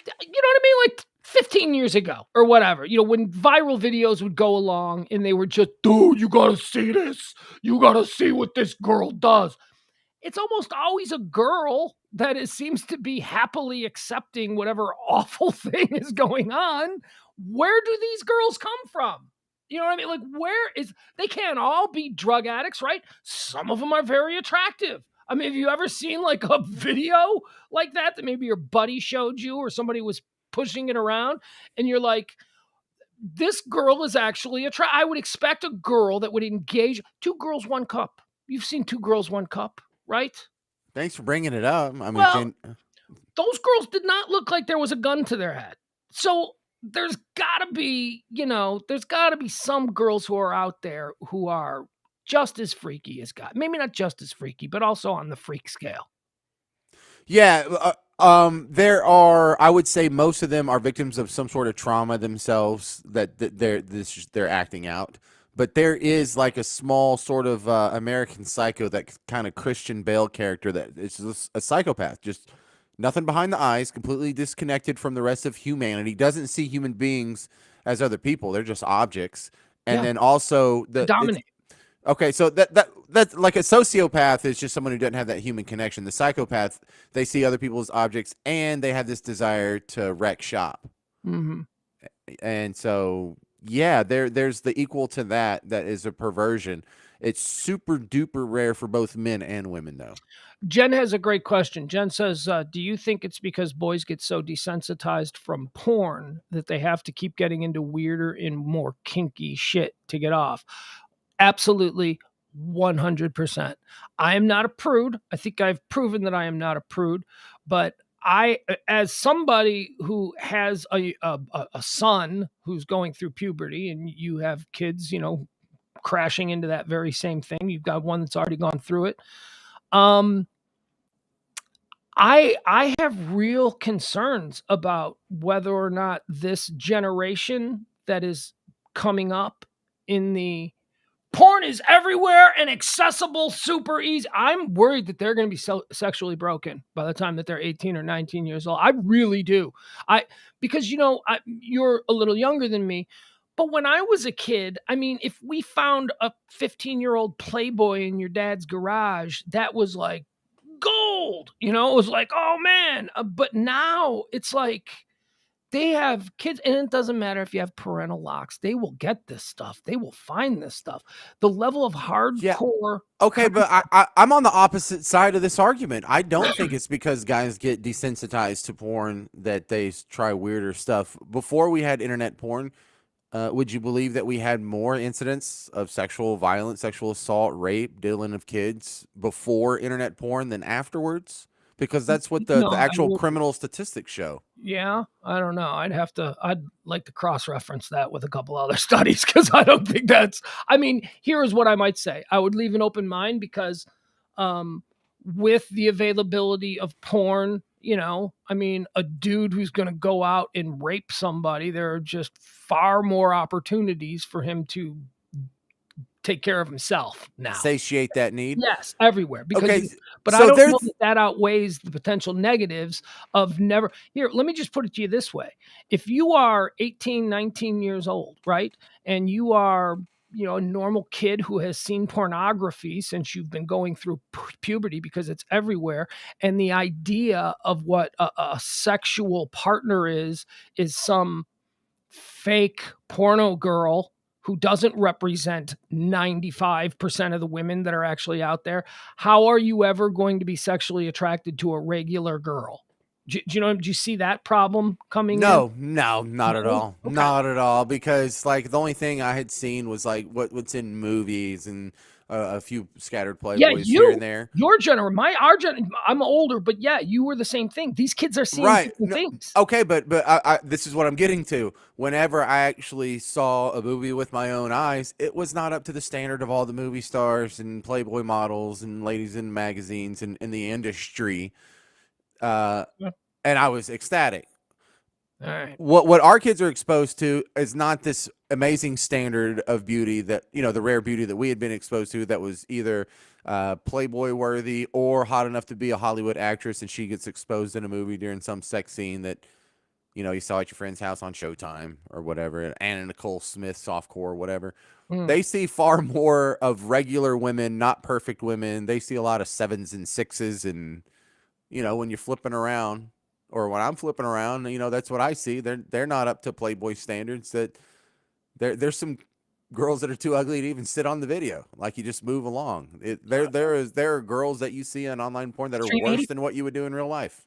what I mean, like 15 years ago or whatever, when viral videos would go along and they were just, dude, you gotta see this, you gotta see what this girl does. It's almost always a girl that seems to be happily accepting whatever awful thing is going on. Where do these girls come from? You know what I mean? Like, they can't all be drug addicts, right? Some of them are very attractive. I mean, have you ever seen like a video like that maybe your buddy showed you or somebody was pushing it around and you're like, this girl is actually I would expect a girl that would engage. Two girls, one cup. You've seen Two Girls, One Cup, right? Thanks for bringing it up. I mean, Well, those girls did not look like there was a gun to their head. So there's got to be, there's got to be some girls who are out there who are just as freaky as God. Maybe not just as freaky, but also on the freak scale. yeah, there are. I would say most of them are victims of some sort of trauma themselves that they're acting out. But there is like a small sort of American Psycho, that kind of Christian Bale character that is just a psychopath, just nothing behind the eyes, completely disconnected from the rest of humanity, doesn't see human beings as other people; they're just objects. And Yeah. then also Dominate. okay, so that's like a sociopath is just someone who doesn't have that human connection. The psychopath, they see other people as objects, and they have this desire to wreck shop. Mm-hmm. And so, yeah, there's the equal to that is a perversion. It's super duper rare for both men and women, though. Jen has a great question. Jen says, do you think it's because boys get so desensitized from porn that they have to keep getting into weirder and more kinky shit to get off? Absolutely, 100%. I am not a prude. I think I've proven that I am not a prude, but as somebody who has a son who's going through puberty, and you have kids, crashing into that very same thing. You've got one that's already gone through it. I have real concerns about whether or not this generation that is coming up in the porn is everywhere and accessible, super easy. I'm worried that they're going to be sexually broken by the time that they're 18 or 19 years old. I really do. Because you're a little younger than me, but when I was a kid, I mean, if we found a 15-year-old Playboy in your dad's garage, that was like gold. It was like, oh man. But now it's like they have kids, and it doesn't matter if you have parental locks. They will get this stuff. They will find this stuff. The level of hardcore. Okay, but I'm on the opposite side of this argument. I don't think it's because guys get desensitized to porn that they try weirder stuff. Before we had internet porn, would you believe that we had more incidents of sexual violence, sexual assault, rape, diddling of kids before internet porn than afterwards? Because that's what the actual criminal statistics show. Yeah, I don't know. I'd like to cross-reference that with a couple other studies, because I don't think I mean, here is what I might say. I would leave an open mind because with the availability of porn, I mean, a dude who's going to go out and rape somebody, there are just far more opportunities for him to take care of himself now. Satiate that need. Yes, everywhere. Because but so I don't know that outweighs the potential negatives of never. Here, let me just put it to you this way. If you are 18, 19 years old, right, and you are a normal kid who has seen pornography since you've been going through puberty, because it's everywhere, and the idea of what a sexual partner is some fake porno girl who doesn't represent 95% of the women that are actually out there, how are you ever going to be sexually attracted to a regular girl? Do you see that problem coming in? No, not at all. Okay. Not at all. Because like the only thing I had seen was like what's in movies and a few scattered Playboys here and there. Your I'm older, but yeah, you were the same thing. These kids are seeing different things. Okay, but I this is what I'm getting to. Whenever I actually saw a movie with my own eyes, it was not up to the standard of all the movie stars and Playboy models and ladies in magazines and in the industry. and I was ecstatic. All right. What our kids are exposed to is not this amazing standard of beauty that, the rare beauty that we had been exposed to, that was either Playboy worthy or hot enough to be a Hollywood actress, and she gets exposed in a movie during some sex scene that you saw at your friend's house on Showtime or whatever, Anna Nicole Smith softcore or whatever. They see far more of regular women, not perfect women. They see a lot of 7s and 6s, and when you're flipping around, or when I'm flipping around, that's what I see. They're not up to Playboy standards. That there's some girls that are too ugly to even sit on the video. Like, you just move along. There are girls that you see on online porn that are worse than what you would do in real life.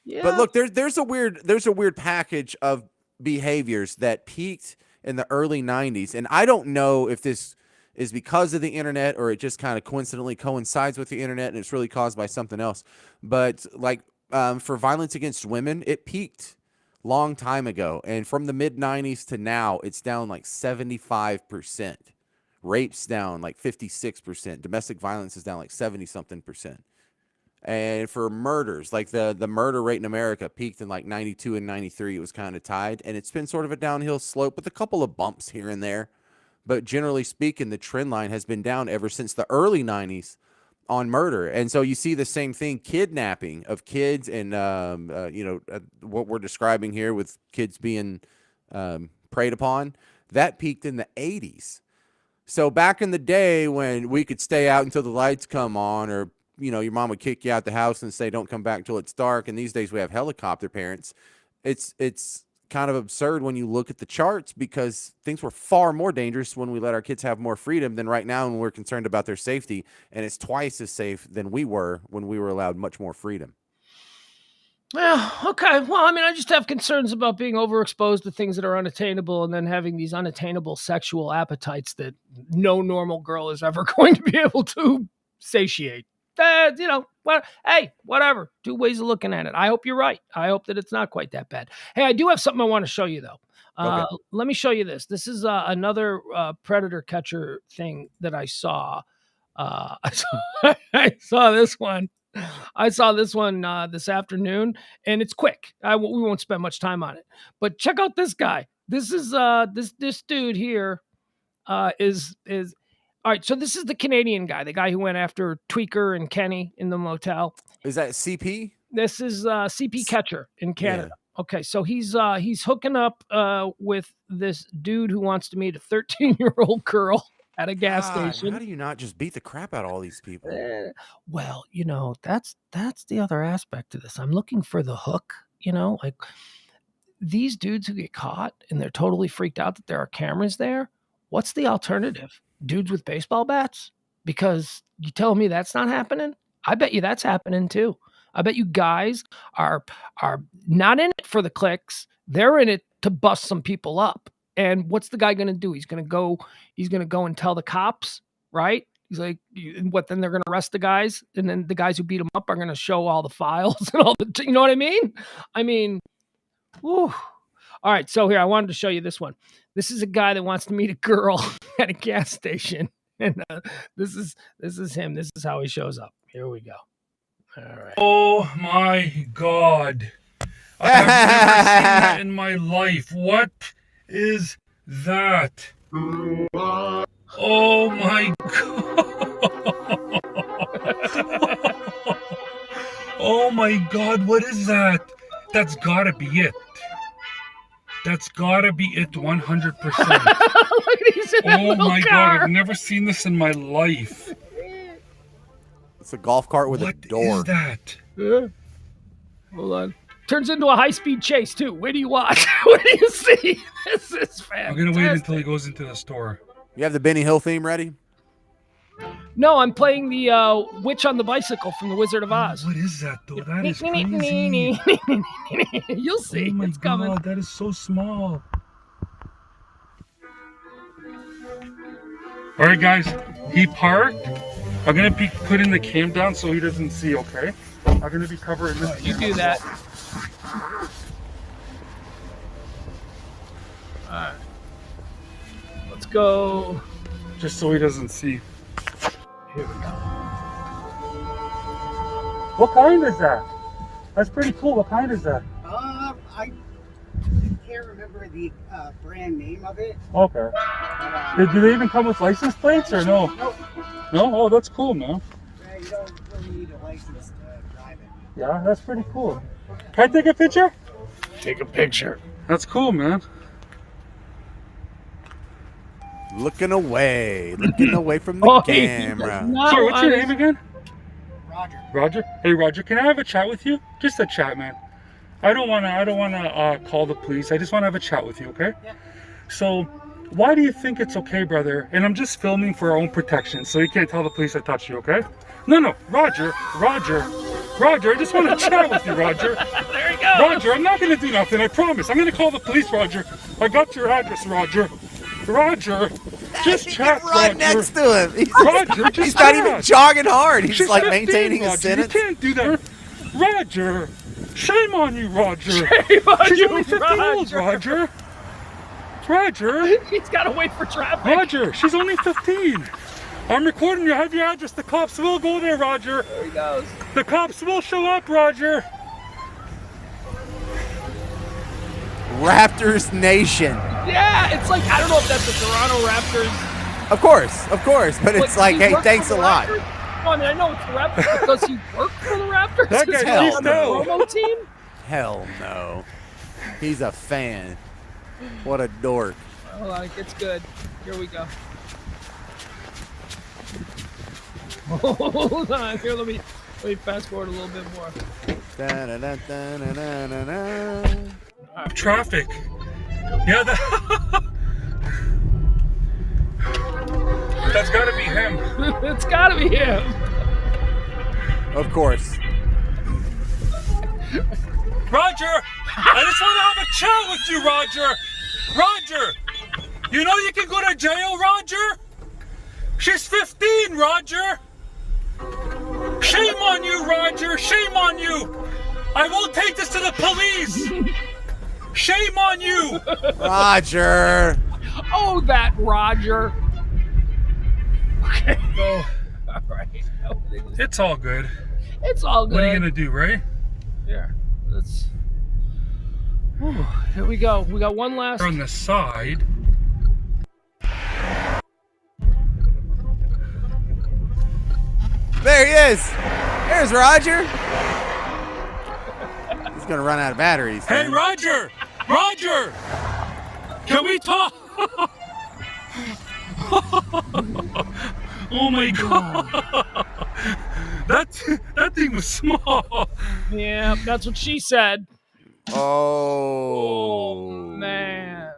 Yeah. But look, there's a weird package of behaviors that peaked in the early 90s, and I don't know if this is because of the internet or it just kind of coincidentally coincides with the internet and it's really caused by something else. But like, for violence against women, it peaked long time ago, and from the mid 90s to now, it's down like 75%. Rapes down like 56%. Domestic violence is down like 70 something percent. And for murders, like the murder rate in America peaked in like 92 and 93. It was kind of tied, and it's been sort of a downhill slope with a couple of bumps here and there. But generally speaking, the trend line has been down ever since the early 90s on murder. And so you see the same thing, kidnapping of kids, and what we're describing here with kids being preyed upon, that peaked in the 80s. So back in the day when we could stay out until the lights come on, or your mom would kick you out the house and say don't come back till it's dark, and these days we have helicopter parents. It's kind of absurd when you look at the charts, because things were far more dangerous when we let our kids have more freedom than right now when we're concerned about their safety, and it's twice as safe than we were when we were allowed much more freedom. Yeah, okay. Well, I mean, I just have concerns about being overexposed to things that are unattainable, and then having these unattainable sexual appetites that no normal girl is ever going to be able to satiate. Hey, whatever. Two ways of looking at it. I hope you're right. I hope that it's not quite that bad. Hey, I do have something I want to show you, though. Okay. Let me show you this. This is another predator catcher thing that I saw. I saw this one. I saw this one this afternoon, and it's quick. We won't spend much time on it. But check out this guy. This is this dude here is all right. So this is the Canadian guy, the guy who went after Tweaker and Kenny in the motel. Is that CP? This is CP Catcher in Canada. Yeah. Okay, so he's hooking up with this dude who wants to meet a 13-year-old girl at a gas station. How do you not just beat the crap out of all these people? Well, that's the other aspect to this. I'm looking for the hook. Like these dudes who get caught and they're totally freaked out that there are cameras there. What's the alternative? Dudes with baseball bats? Because you tell me that's not happening? I bet you that's happening too. I bet you guys are not in it for the clicks. They're in it to bust some people up. And what's the guy going to do? He's going to go and tell the cops, right? He's like, what? Then they're going to arrest the guys, and then the guys who beat him up are going to show all the files and all the. You know what I mean? Whew. All right, so here I wanted to show you this one. This is a guy that wants to meet a girl at a gas station, and this is him. This is how he shows up. Here we go. All right. Oh my God! I have never seen that in my life. What is that? Oh my God! Oh my God! What is that? That's gotta be it. That's gotta be it 100%. Oh my God, I've never seen this in my life. It's a golf cart with a door. What is that? Hold on. Turns into a high-speed chase, too. Where do you watch? What do you see? This is fantastic. I'm going to wait until he goes into the store. You have the Benny Hill theme ready? No, I'm playing the Witch on the Bicycle from The Wizard of Oz. What is that, though? That is crazy. You'll see. Oh my it's God, coming. That is so small. All right, guys. He parked. I'm going to be putting the cam down so he doesn't see, okay? I'm going to be covering this. You do that. All right. Let's go. Just so he doesn't see. Here we go. What kind is that? That's pretty cool. What kind is that? I can't remember the brand name of it. Okay. But, Do they even come with license plates or no? nope. No? Oh, that's cool, man. You don't really need a license to drive it. Yeah, that's pretty cool. Can I take a picture? Take a picture. That's cool, man. Looking away from the Oh, camera. Sorry, what's your name again? Roger. Roger. Hey, Roger, can I have a chat with you? Just a chat, man. I don't wanna call the police. I just wanna have a chat with you, okay? Yeah. So, why do you think it's okay, brother? And I'm just filming for our own protection, so you can't tell the police I touched you, okay? No, Roger, I just want to chat with you, Roger. There you go. Roger, I'm not gonna do nothing, I promise. I'm gonna call the police, Roger. I got your address, Roger. Roger, just chat, Right Roger. next to him. Roger, just He's not even chat. jogging hard. He's She's like 15, maintaining his Roger. sentence. You can't do that. Roger, shame on you, Roger. Shame on She's you, only 15 old, Roger. Roger, He's got to wait for traffic. Roger, she's only 15. I'm recording you. I have your address. The cops will go there, Roger. There he goes. The cops will show up, Roger. Raptors Nation. Yeah, it's like, I don't know if that's the Toronto Raptors. Of course. But it's But like, does he hey, work thanks for a the lot. Raptors? Well, I mean, I know it's the Raptors, but does he work for the Raptors? That Is guy he needs on to the know. promo team? Hell no. He's a fan. What a dork. Hold on, it gets good. Here we go. Hold on. Here, let me fast forward a little bit more. Da-da-da-da-da-da-da. Traffic. Yeah, that's gotta be him. It's got to be him. Of course. Roger, I just want to have a chat with you, Roger. Roger, you know you can go to jail, Roger? She's 15, Roger. Shame on you, Roger. Shame on you. I won't take this to the police. Shame on you. Roger. Oh, that Roger. Okay. Oh, All right. it's all good. It's all good. What are you gonna do, right? Here, let's. Whew, here we go. We got one last. On the side. There he is. There's Roger. He's gonna run out of batteries. Hey, man. Roger! Roger! Can we talk? Oh my god! That thing was small. Yeah, that's what she said. Oh Man,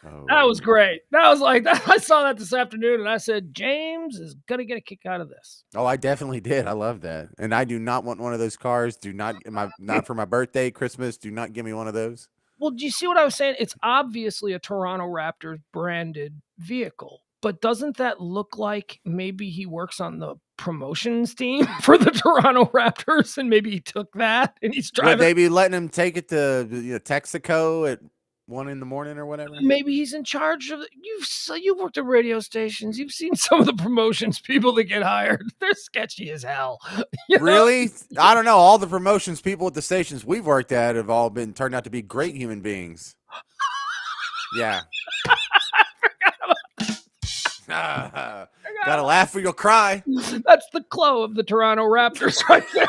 Oh. that was great. That was like I saw that this afternoon, and I said James is gonna get a kick out of this. Oh, I definitely did. I love that, and I do not want one of those cars. Do not not for my birthday, Christmas. Do not give me one of those. Well, do you see what I was saying? It's obviously a Toronto Raptors branded vehicle, but doesn't that look like maybe he works on the promotions team for the Toronto Raptors, and maybe he took that and he's Would driving? they be letting him take it to Texaco at 1 a.m. or whatever? Maybe he's in charge of. You've worked at radio stations. You've seen some of the promotions people that get hired. They're sketchy as hell. You know? Really? I don't know. All the promotions people at the stations we've worked at have all been turned out to be great human beings. Yeah. Gotta laugh or you'll cry. That's the Chloe of the Toronto Raptors right there.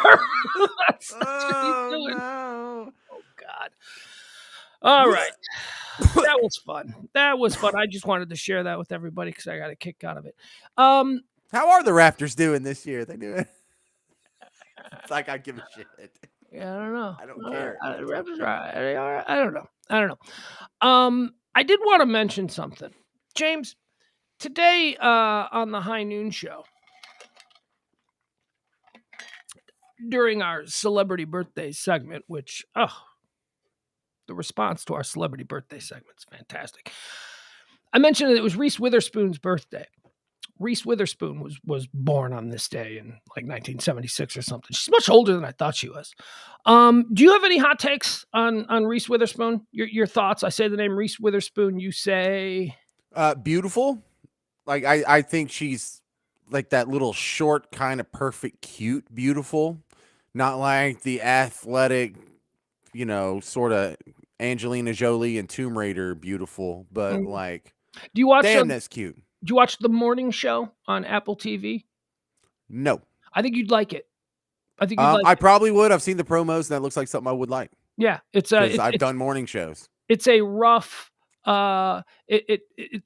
That's what he's doing. No. Oh God. All right. That was fun. That was fun. I just wanted to share that with everybody because I got a kick out of it. How are the Raptors doing this year? They doing? It's like I give a shit. Yeah, I don't know. I don't care. Raptors are- I don't know. I don't know. I did want to mention something, James. Today on the High Noon Show, during our celebrity birthday segment, which the response to our celebrity birthday segment is fantastic. I mentioned that it was Reese Witherspoon's birthday. Reese Witherspoon was born on this day in like 1976 or something. She's much older than I thought she was. Do you have any hot takes on Reese Witherspoon? Your thoughts? I say the name Reese Witherspoon. You say Beautiful. Like I think she's like that little short, kind of perfect, cute, beautiful. Not like the athletic, sort of Angelina Jolie and Tomb Raider beautiful, but like, Do you watch? damn, that's cute. Do you watch the morning show on Apple TV? No. I think you'd like it. I think you'd like I it. probably would. I've seen the promos, and that looks like something I would like. Yeah, Because I've done morning shows. It's a rough.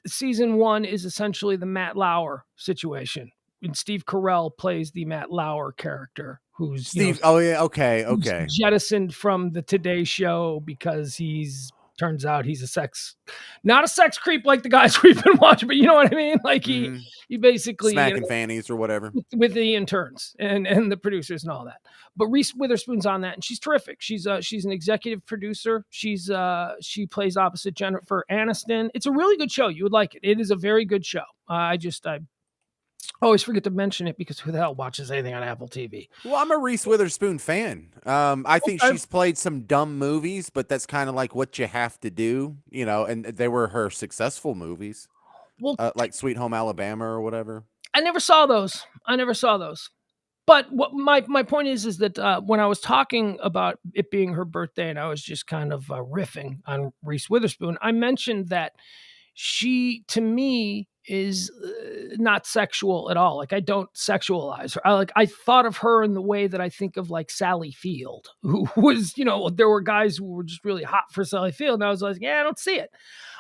Season 1 is essentially the Matt Lauer situation, and Steve Carell plays the Matt Lauer character, who's Steve. Oh yeah, okay. who's jettisoned from the Today Show because turns out he's not a sex creep like the guys we've been watching, but you know what I mean? Like he basically smacking fannies or whatever with the interns and the producers and all that. But Reese Witherspoon's on that, and she's terrific. She's an executive producer. She plays opposite Jennifer Aniston. It's a really good show. You would like it. It is a very good show. I always forget to mention it because who the hell watches anything on Apple TV? Well, I'm a Reese Witherspoon fan. I think she's played some dumb movies, but that's kind of like what you have to do, and they were her successful movies. Well, like Sweet Home Alabama or whatever. I never saw those. But what my point is that when I was talking about it being her birthday and I was just kind of riffing on Reese Witherspoon, I mentioned that she, to me, is not sexual at all. Like, I don't sexualize her. I thought of her in the way that I think of like Sally Field, who was, there were guys who were just really hot for Sally Field. And I was like, yeah, I don't see it.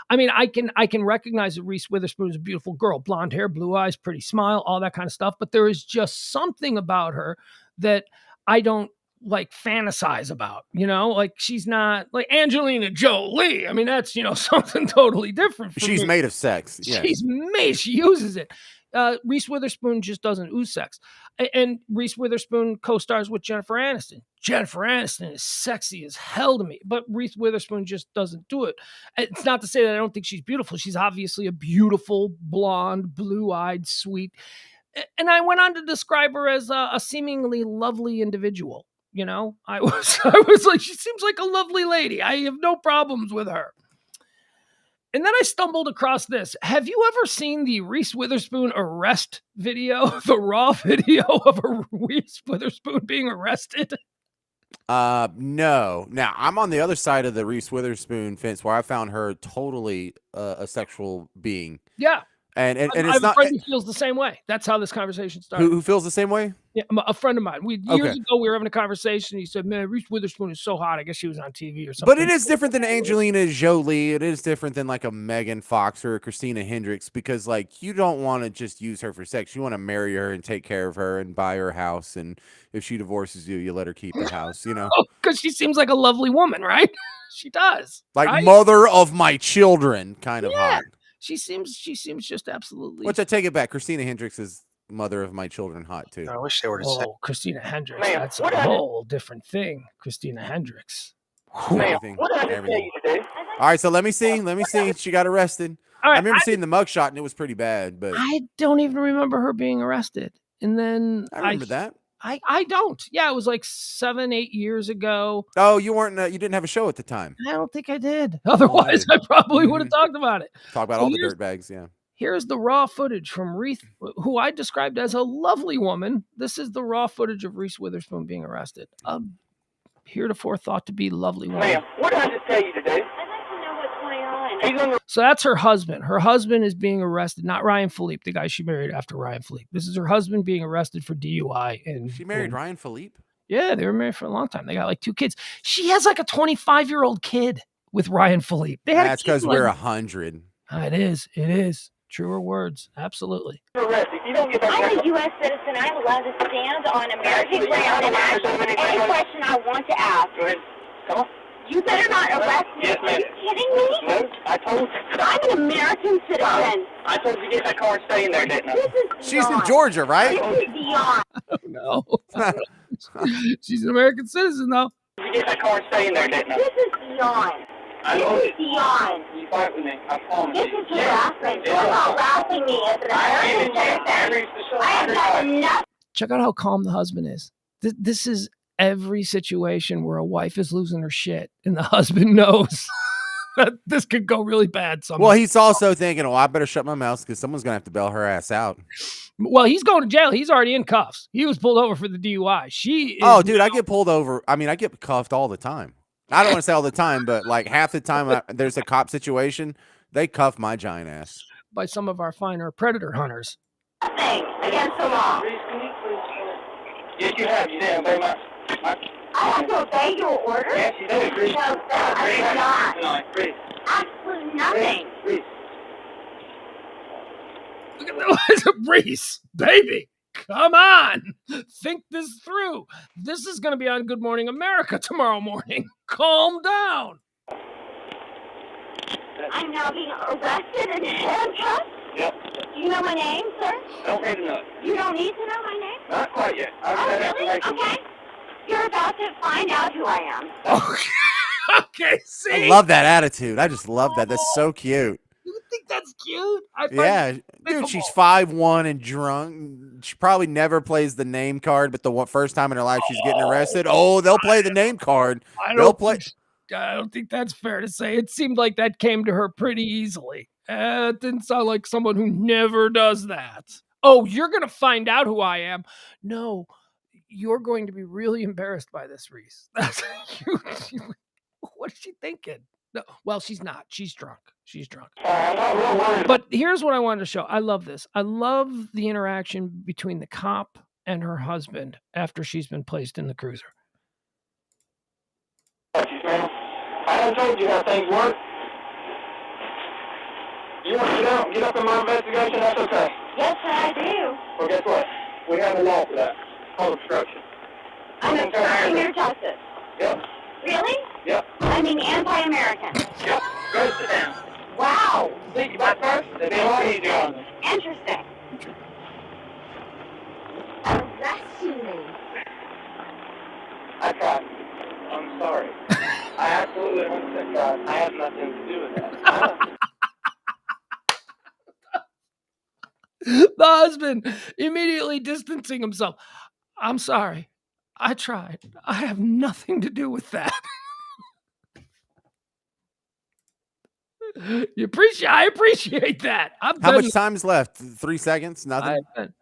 I mean, I can recognize that Reese Witherspoon is a beautiful girl, blonde hair, blue eyes, pretty smile, all that kind of stuff. But there is just something about her that I don't like fantasize about, like she's not like Angelina Jolie. I mean, that's, something totally different. She's made of sex. Yeah. She uses it. Reese Witherspoon just doesn't ooze sex. And Reese Witherspoon co-stars with Jennifer Aniston. Jennifer Aniston is sexy as hell to me, but Reese Witherspoon just doesn't do it. It's not to say that I don't think she's beautiful. She's obviously a beautiful, blonde, blue-eyed, sweet. And I went on to describe her as a seemingly lovely individual. I was like, she seems like a lovely lady. I have no problems with her. And then I stumbled across this. Have you ever seen the Reese Witherspoon arrest video, the raw video of a Reese Witherspoon being arrested? No. Now, I'm on the other side of the Reese Witherspoon fence where I found her totally a sexual being. Yeah. And I it's have not. A friend who feels the same way. That's how this conversation started. Who feels the same way? Yeah, a friend of mine. Years ago, we were having a conversation. He said, "Man, Reese Witherspoon is so hot. I guess she was on TV or something." But it is different than Angelina Jolie. It is different than like a Megan Fox or a Christina Hendricks because like you don't want to just use her for sex. You want to marry her and take care of her and buy her house. And if she divorces you, you let her keep the house. Because she seems like a lovely woman, right? She does. Like right? Mother of my children, kind of hot. She seems just absolutely. Which I take it back. Christina Hendricks is Mother of my children hot too. I wish they were the same. Oh, Christina Hendricks. That's a whole different thing. Christina Hendricks. Everything. All right, so let me see. She got arrested. All right, I remember seeing the mugshot and it was pretty bad, but I don't even remember her being arrested. And then I remember that. I don't. Yeah, it was like 7-8 years ago. Oh, you weren't. You didn't have a show at the time. I don't think I did. Otherwise, I probably would have talked about it. Talk about all the dirtbags. Yeah. Here's the raw footage from Reese, who I described as a lovely woman. This is the raw footage of Reese Witherspoon being arrested. Heretofore thought to be lovely woman. Ma'am, what did I just tell you today? So that's her husband. Her husband is being arrested, not Ryan Philippe, the guy she married after Ryan Philippe. This is her husband being arrested for DUI. And she married Ryan Philippe? Yeah, they were married for a long time. They got like 2 kids. She has like a 25-year-old kid with Ryan Philippe. That's because we're 100. It is. Truer words. Absolutely. I'm a U.S. citizen. I'm allowed to stand on American ground and ask any question I want to ask. Go ahead. Come on. You better not arrest me. Yes, ma'am. Are you kidding me? No, I told you. I'm an American citizen. I told you to get that car and stay in there, didn't I? This is She's beyond. in Georgia, right? This is beyond. No. She's an American citizen, though. You get that car and stay in there, didn't I? This is beyond. This is beyond. You fight with me. I promise This you. is harassment. You're not harassing me as an American citizen. I have done enough. Check out how calm the husband is. This is every situation where a wife is losing her shit and the husband knows. This could go really bad someday. Well, he's also thinking, I better shut my mouth because someone's going to have to bail her ass out. Well, he's going to jail. He's already in cuffs. He was pulled over for the DUI. She is Dude, I get pulled over. I mean, I get cuffed all the time. I don't want to say all the time, but like half the time there's a cop situation, they cuff my giant ass. by some of our finer predator hunters. Nothing against the law. Yes, you have. You did. Obey my... I have to obey your orders? Yes, you did. Reese. No, sir, I do not. No, Reese. Absolutely nothing. Reese. Look at that. Reese, baby, come on. Think this through. This is going to be on Good Morning America tomorrow morning. Calm down. I'm now being arrested and handcuffed? Yep. Do you know my name, sir? Don't need to know. You don't need to know my name? Not quite yet. I've Oh, got really? information. Okay. You're about to find out who I am. Okay, see? I love that attitude. I just love that. That's so cute. You think that's cute? I find Yeah, it dude, despicable. she's 5'1" and drunk. She probably never plays the name card, but the first time in her life she's getting arrested, they'll play the name card. They'll play. I don't think that's fair to say. It seemed like that came to her pretty easily. It didn't sound like someone who never does that. Oh, you're going to find out who I am. No, you're going to be really embarrassed by this, Reese. What is she thinking? No, well, she's not. She's drunk. She's drunk. I'm not real worried. But here's what I wanted to show. I love this. I love the interaction between the cop and her husband after she's been placed in the cruiser. I haven't told you how things work. You want to get out and get up in my investigation? That's okay. Yes, sir, I do. Well, guess what? We have a law for that. Called obstruction. I'm obstructing your justice. Yep. Really? Yep. I mean anti-American. Yep. Go sit down. Wow. Think you back first? It'd be a lot easier on them. Interesting. Arresting me. I tried. I'm sorry. I absolutely 100% tried. I have nothing to do with that. The husband immediately distancing himself. I'm sorry. I tried. I have nothing to do with that. I appreciate that. How much time's left? 3 seconds? Nothing?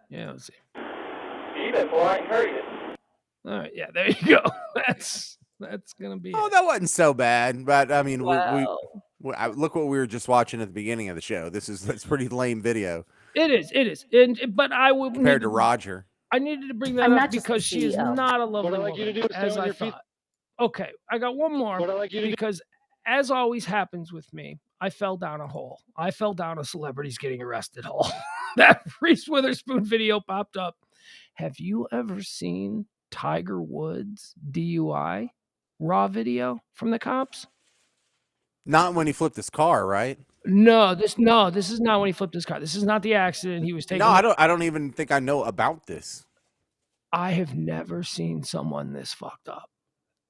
Yeah, let's see. You been polite and courteous. All right, yeah, there you go. That's gonna be. Oh, that wasn't so bad. But I mean, Wow. look what we were just watching at the beginning of the show. That's pretty lame video It is, but I will compared to Roger. I needed to bring that I'm up not just because the she is CEO. not a lovely What I'd like woman, you to do is as stay on I your feet. thought. Okay, I got one more What I'd like you to do. because, as always happens with me, I fell down a hole. I fell down a celebrities getting arrested hole. That Reese Witherspoon video popped up. Have you ever seen Tiger Woods DUI raw video from the cops? Not when he flipped his car, right? No, this is not when he flipped his car. This is not the accident he was taking. No, I don't even think I know about this. I have never seen someone this fucked up.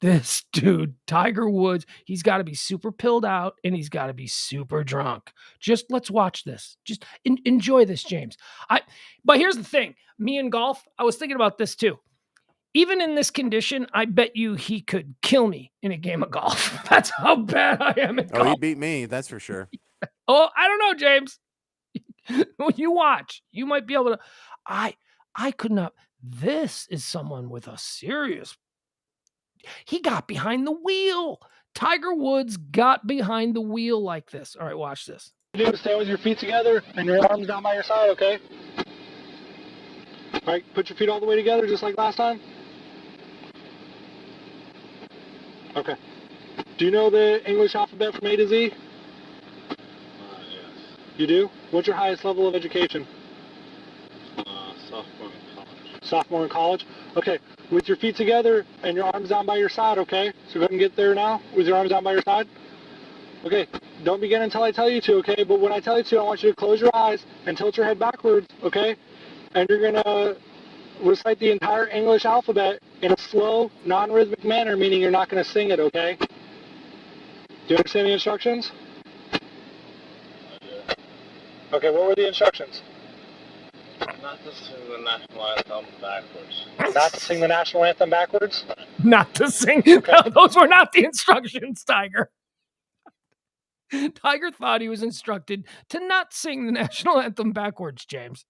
This dude, Tiger Woods, he's got to be super pilled out and he's got to be super drunk. Just let's watch this. Just enjoy this, James. But here's the thing. Me and golf, I was thinking about this too. Even in this condition, I bet you he could kill me in a game of golf. That's how bad I am at golf. Oh, he beat me, that's for sure. Oh, I don't know, James. You watch. You might be able to. I could not. This is someone with a serious. He got behind the wheel. Tiger Woods got behind the wheel like this. All right, watch this. Stay with your feet together and your arms down by your side, okay? All right, put your feet all the way together just like last time. Okay. Do you know the English alphabet from A to Z? Yes. You do? What's your highest level of education? Sophomore in college. Sophomore in college? Okay. With your feet together and your arms down by your side, okay? So go ahead and get there now with your arms down by your side. Okay. Don't begin until I tell you to, okay? But when I tell you to, I want you to close your eyes and tilt your head backwards, okay? And you're going to recite the entire English alphabet in a slow, non-rhythmic manner, meaning you're not going to sing it, okay? Do you understand the instructions? Okay, what were the instructions? Not to sing the national anthem backwards. Not to sing the national anthem backwards? Not to sing. Those were not the instructions, Tiger. Tiger thought he was instructed to not sing the national anthem backwards, James.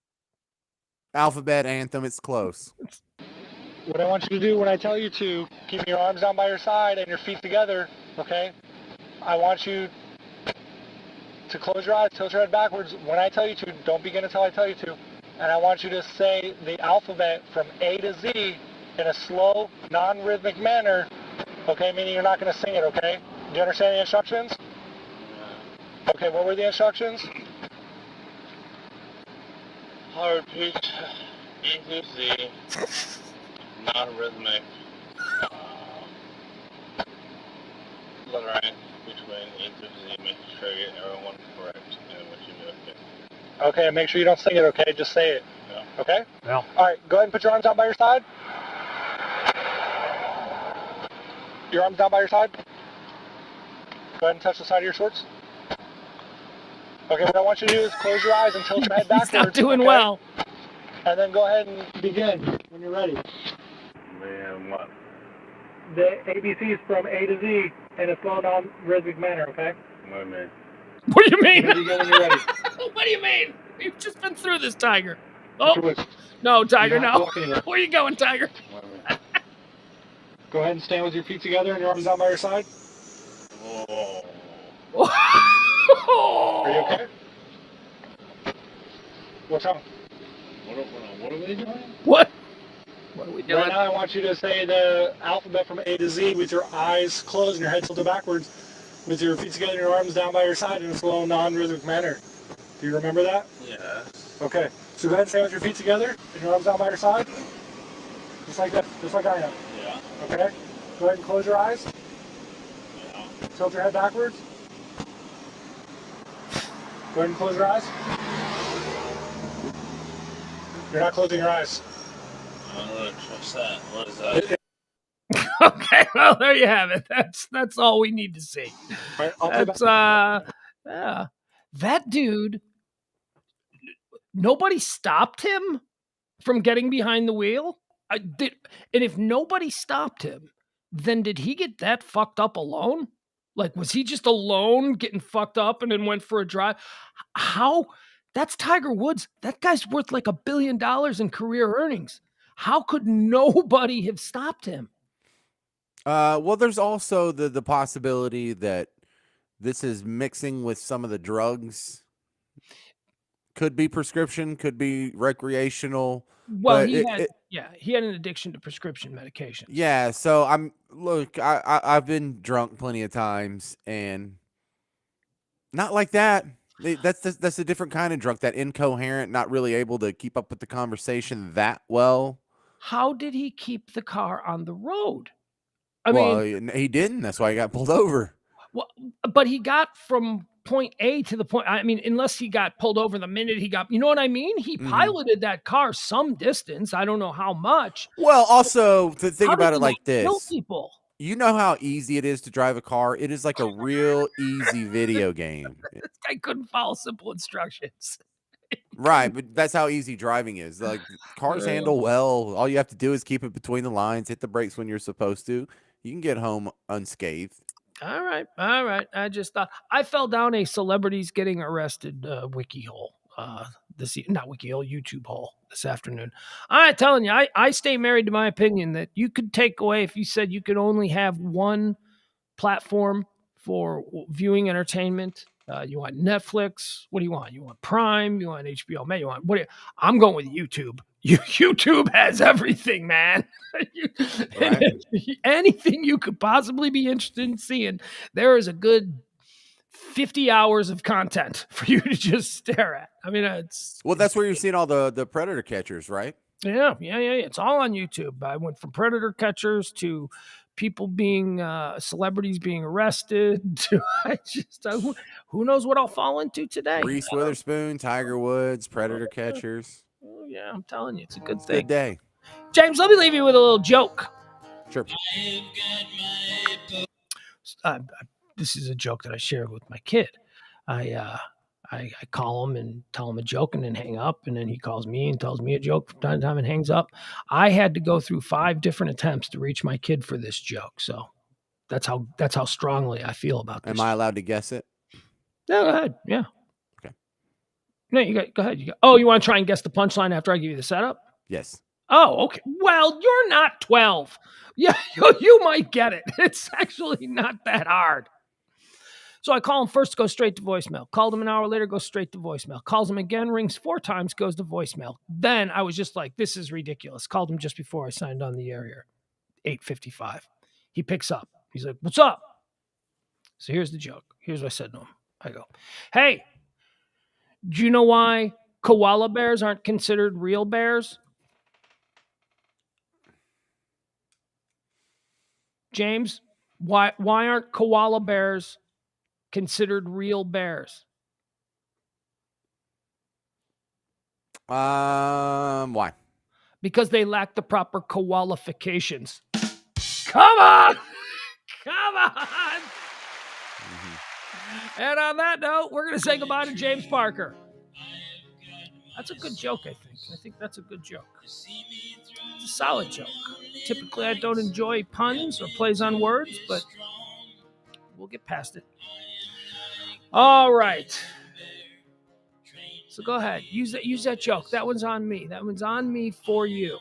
Alphabet anthem, it's close. What I want you to do when I tell you to, keep your arms down by your side and your feet together, okay? I want you to close your eyes, tilt your head backwards. When I tell you to, don't begin until I tell you to. And I want you to say the alphabet from A to Z in a slow, non-rhythmic manner, okay? Meaning you're not going to sing it, okay? Do you understand the instructions? Okay, what were the instructions? Hard pitch, A to Z, non-rhythmic, lettering between A to Z, making sure you get everyone correct and what you do. Okay, make sure you don't sing it, okay? Just say it. Yeah. Okay? Yeah. All right, go ahead and put your arms down by your side. Your arms down by your side. Go ahead and touch the side of your shorts. Okay, what I want you to do is close your eyes and tilt your head backwards. He's not doing okay? well. And then go ahead and begin when you're ready. Man, what? The ABCs from A to Z in a slow, non-rhythmic manner, okay? Wait a minute. What do you mean? Begin when you're ready. What do you mean? We've just been through this, Tiger. Mr. Oh, Woods, no, Tiger, you don't have to no. walk anywhere. Where are you going, Tiger? Wait a minute. Go ahead and stand with your feet together and your arms down by your side. Whoa. Are you okay? What's wrong? What are we doing? What? What are we doing? Right now I want you to say the alphabet from A to Z with your eyes closed and your head tilted backwards, with your feet together and your arms down by your side in a slow, non-rhythmic manner. Do you remember that? Yes. Okay. So go ahead and stand with your feet together and your arms down by your side. Just like that, just like I am. Yeah. Okay? Go ahead and close your eyes. Yeah. Tilt your head backwards. Go ahead and close your eyes. You're not closing your eyes. I don't really trust that. What is that? Okay, well, there you have it. That's all we need to see. All right, I'll play That's back. yeah. That dude, nobody stopped him from getting behind the wheel. And if nobody stopped him, then did he get that fucked up alone? Like, was he just alone getting fucked up and then went for a drive? How? That's Tiger Woods. That guy's worth like $1 billion in career earnings. How could nobody have stopped him? Well, there's also the possibility that this is mixing with some of the drugs. Could be prescription, could be recreational. Well, but he had an addiction to prescription medication. Yeah, so I've been drunk plenty of times, and not like that. That's a different kind of drunk, that incoherent, not really able to keep up with the conversation that well. How did he keep the car on the road? I Well, mean, he didn't. That's why he got pulled over. well, but he got from point A to the point. I mean, unless he got pulled over the minute he got, you know what I mean? He piloted that car some distance. I don't know how much. Well, also to think How about did it he like not kill this. people? You know how easy it is to drive a car? It is like a real easy video game. This guy couldn't follow simple instructions. Right, but that's how easy driving is. Like, cars handle well. All you have to do is keep it between the lines, hit the brakes when you're supposed to. You can get home unscathed. All right. I just thought I fell down a celebrities getting arrested wiki hole. Not wiki hole, YouTube hole this afternoon. I'm telling you, I stay married to my opinion that you could take away if you said you could only have one platform for viewing entertainment. You want Netflix? What do you want? You want Prime? You want HBO? Man, I'm going with YouTube. YouTube has everything, man. Right. Anything you could possibly be interested in seeing, there is a good 50 hours of content for you to just stare at. I mean, that's where you're seeing all the predator catchers, right? Yeah. It's all on YouTube. I went from predator catchers to people being celebrities being arrested to who knows what I'll fall into today. Reese Witherspoon, Tiger Woods, predator catchers. Oh, yeah, I'm telling you, it's a good It's a thing. good day. James, let me leave you with a little joke. Sure. This is a joke that I shared with my kid. I call him and tell him a joke and then hang up, and then he calls me and tells me a joke from time to time and hangs up. I had to go through 5 different attempts to reach my kid for this joke. So that's how strongly I feel about this. Am I allowed to guess it? Yeah, go ahead. Yeah. Okay. No, go ahead. Oh, you want to try and guess the punchline after I give you the setup? Yes. Oh, okay. Well, you're not 12. Yeah, you might get it. It's actually not that hard. So I call him first, goes straight to voicemail. Called him an hour later, goes straight to voicemail. Calls him again, rings 4 times, goes to voicemail. Then I was just like, this is ridiculous. Called him just before I signed on the air here, 8:55. He picks up. He's like, what's up? So here's the joke. Here's what I said to him. I go, hey, do you know why koala bears aren't considered real bears? James, why aren't koala bears considered real bears? Why? Because they lack the proper qualifications. Come on! Come on! And on that note, we're going to say goodbye to James Parker. That's a good joke, I think. I think that's a good joke. It's a solid joke. Typically, I don't enjoy puns or plays on words, but we'll get past it. All right. So go ahead. Use that joke. That one's on me. That one's on me for you.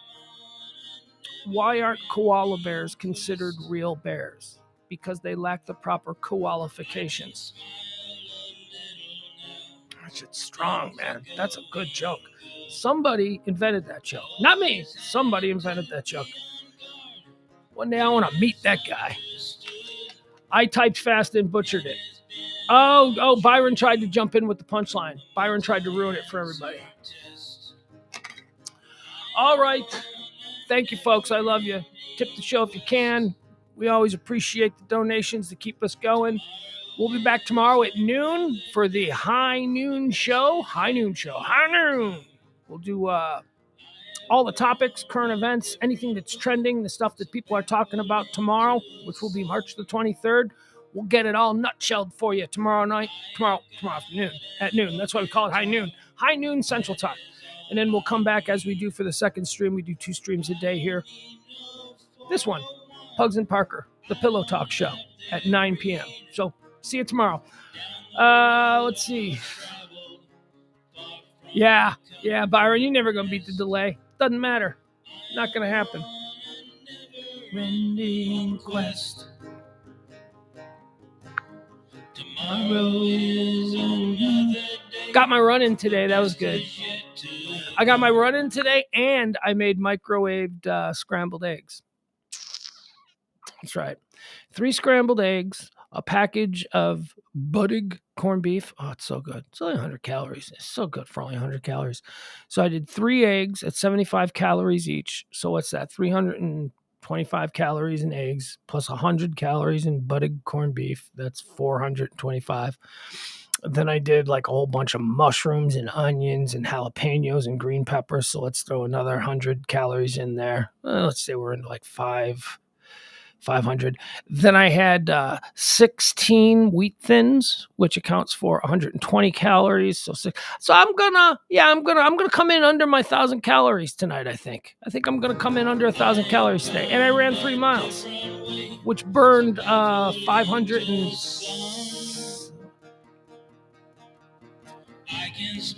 Why aren't koala bears considered real bears? Because they lack the proper qualifications. That's strong, man. That's a good joke. Somebody invented that joke. Not me. Somebody invented that joke. One day I want to meet that guy. I typed fast and butchered it. Oh, Byron tried to jump in with the punchline. Byron tried to ruin it for everybody. All right. Thank you, folks. I love you. Tip the show if you can. We always appreciate the donations to keep us going. We'll be back tomorrow at noon for the High Noon Show. High Noon. We'll do all the topics, current events, anything that's trending, the stuff that people are talking about tomorrow, which will be March the 23rd. We'll get it all nutshelled for you tomorrow afternoon at noon. That's why we call it High Noon. High Noon Central Time. And then we'll come back as we do for the second stream. We do 2 streams a day here. This one, Pugs and Parker, the Pillow Talk Show at 9 p.m. So see you tomorrow. Let's see. Yeah, Byron, you're never going to beat the delay. Doesn't matter. Not going to happen. Rending quest. Got my run in today. That was good. I got my run in today, and I made microwaved scrambled eggs. That's right. 3 scrambled eggs, a package of Buddig corned beef. Oh, it's so good. It's only 100 calories. It's so good for only 100 calories. So I did 3 eggs at 75 calories each. So what's that? 325 calories in eggs plus 100 calories in Buddig corned beef. That's 425. Then I did like a whole bunch of mushrooms and onions and jalapenos and green peppers. So let's throw another 100 calories in there. Let's say we're into like 500. Then I had 16 wheat thins, which accounts for 120 calories. So I'm gonna come in under my 1,000 calories tonight. I think I'm gonna come in under 1,000 calories today. And I ran 3 miles, which burned 500 and.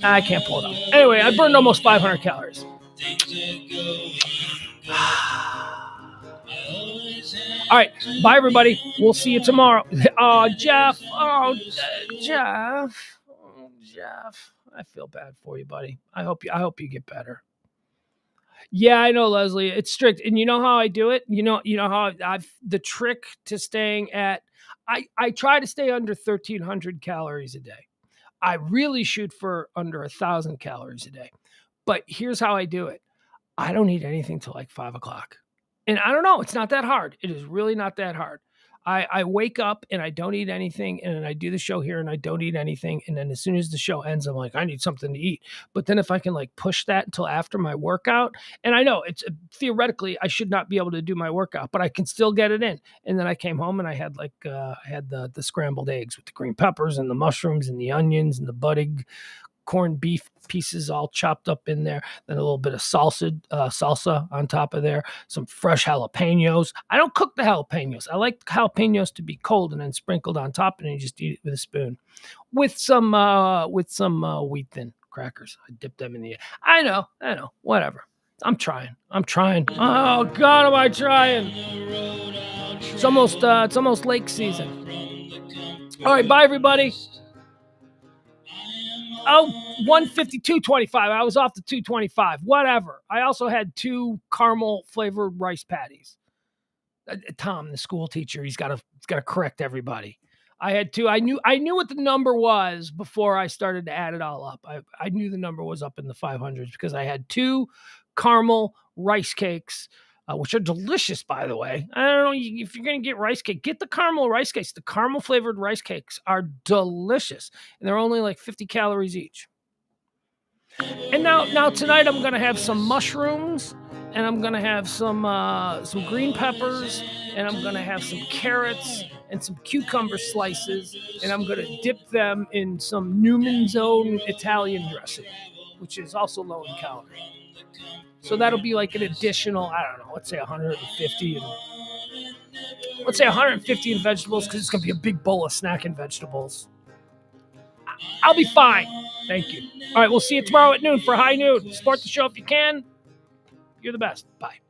I can't pull it up. Anyway, I burned almost 500 calories. All right. Bye, everybody. We'll see you tomorrow. Jeff. Jeff. I feel bad for you, buddy. I hope you get better. Yeah, I know, Leslie. It's strict. And you know how I do it? You know how the trick to staying at, I try to stay under 1,300 calories a day. I really shoot for under 1,000 calories a day. But here's how I do it. I don't eat anything till like 5 o'clock. And I don't know. It's not that hard. It is really not that hard. I wake up and I don't eat anything. And then I do the show here and I don't eat anything. And then as soon as the show ends, I'm like, I need something to eat. But then if I can like push that until after my workout, and I know it's theoretically, I should not be able to do my workout, but I can still get it in. And then I came home and I had the scrambled eggs with the green peppers and the mushrooms and the onions and the Buddig corned beef pieces all chopped up in there, then a little bit of salsa on top of there, some fresh jalapenos. I don't cook the jalapenos. I like jalapenos to be cold and then sprinkled on top, and then you just eat it with a spoon with some wheat thin crackers. I dip them in the. I know, whatever. I'm trying. Oh God, am I trying? It's almost lake season. All right, bye everybody. Oh, 152.25. I was off to 225. Whatever. I also had 2 caramel flavored rice patties. Tom, the school teacher, he's got to correct everybody. I had 2. I knew what the number was before I started to add it all up. I knew the number was up in the 500s because I had 2 caramel rice cakes, which are delicious, by the way. I don't know if you're going to get rice cake, get the caramel rice cakes. The caramel flavored rice cakes are delicious, and they're only like 50 calories each. And now tonight I'm going to have some mushrooms, and I'm going to have some green peppers, and I'm going to have some carrots and some cucumber slices, and I'm going to dip them in some Newman's Own Italian dressing, which is also low in calories. So that'll be like an additional, I don't know, let's say 150 in vegetables, because it's going to be a big bowl of snacking vegetables. I'll be fine. Thank you. All right, we'll see you tomorrow at noon for High Noon. Support the show if you can. You're the best. Bye.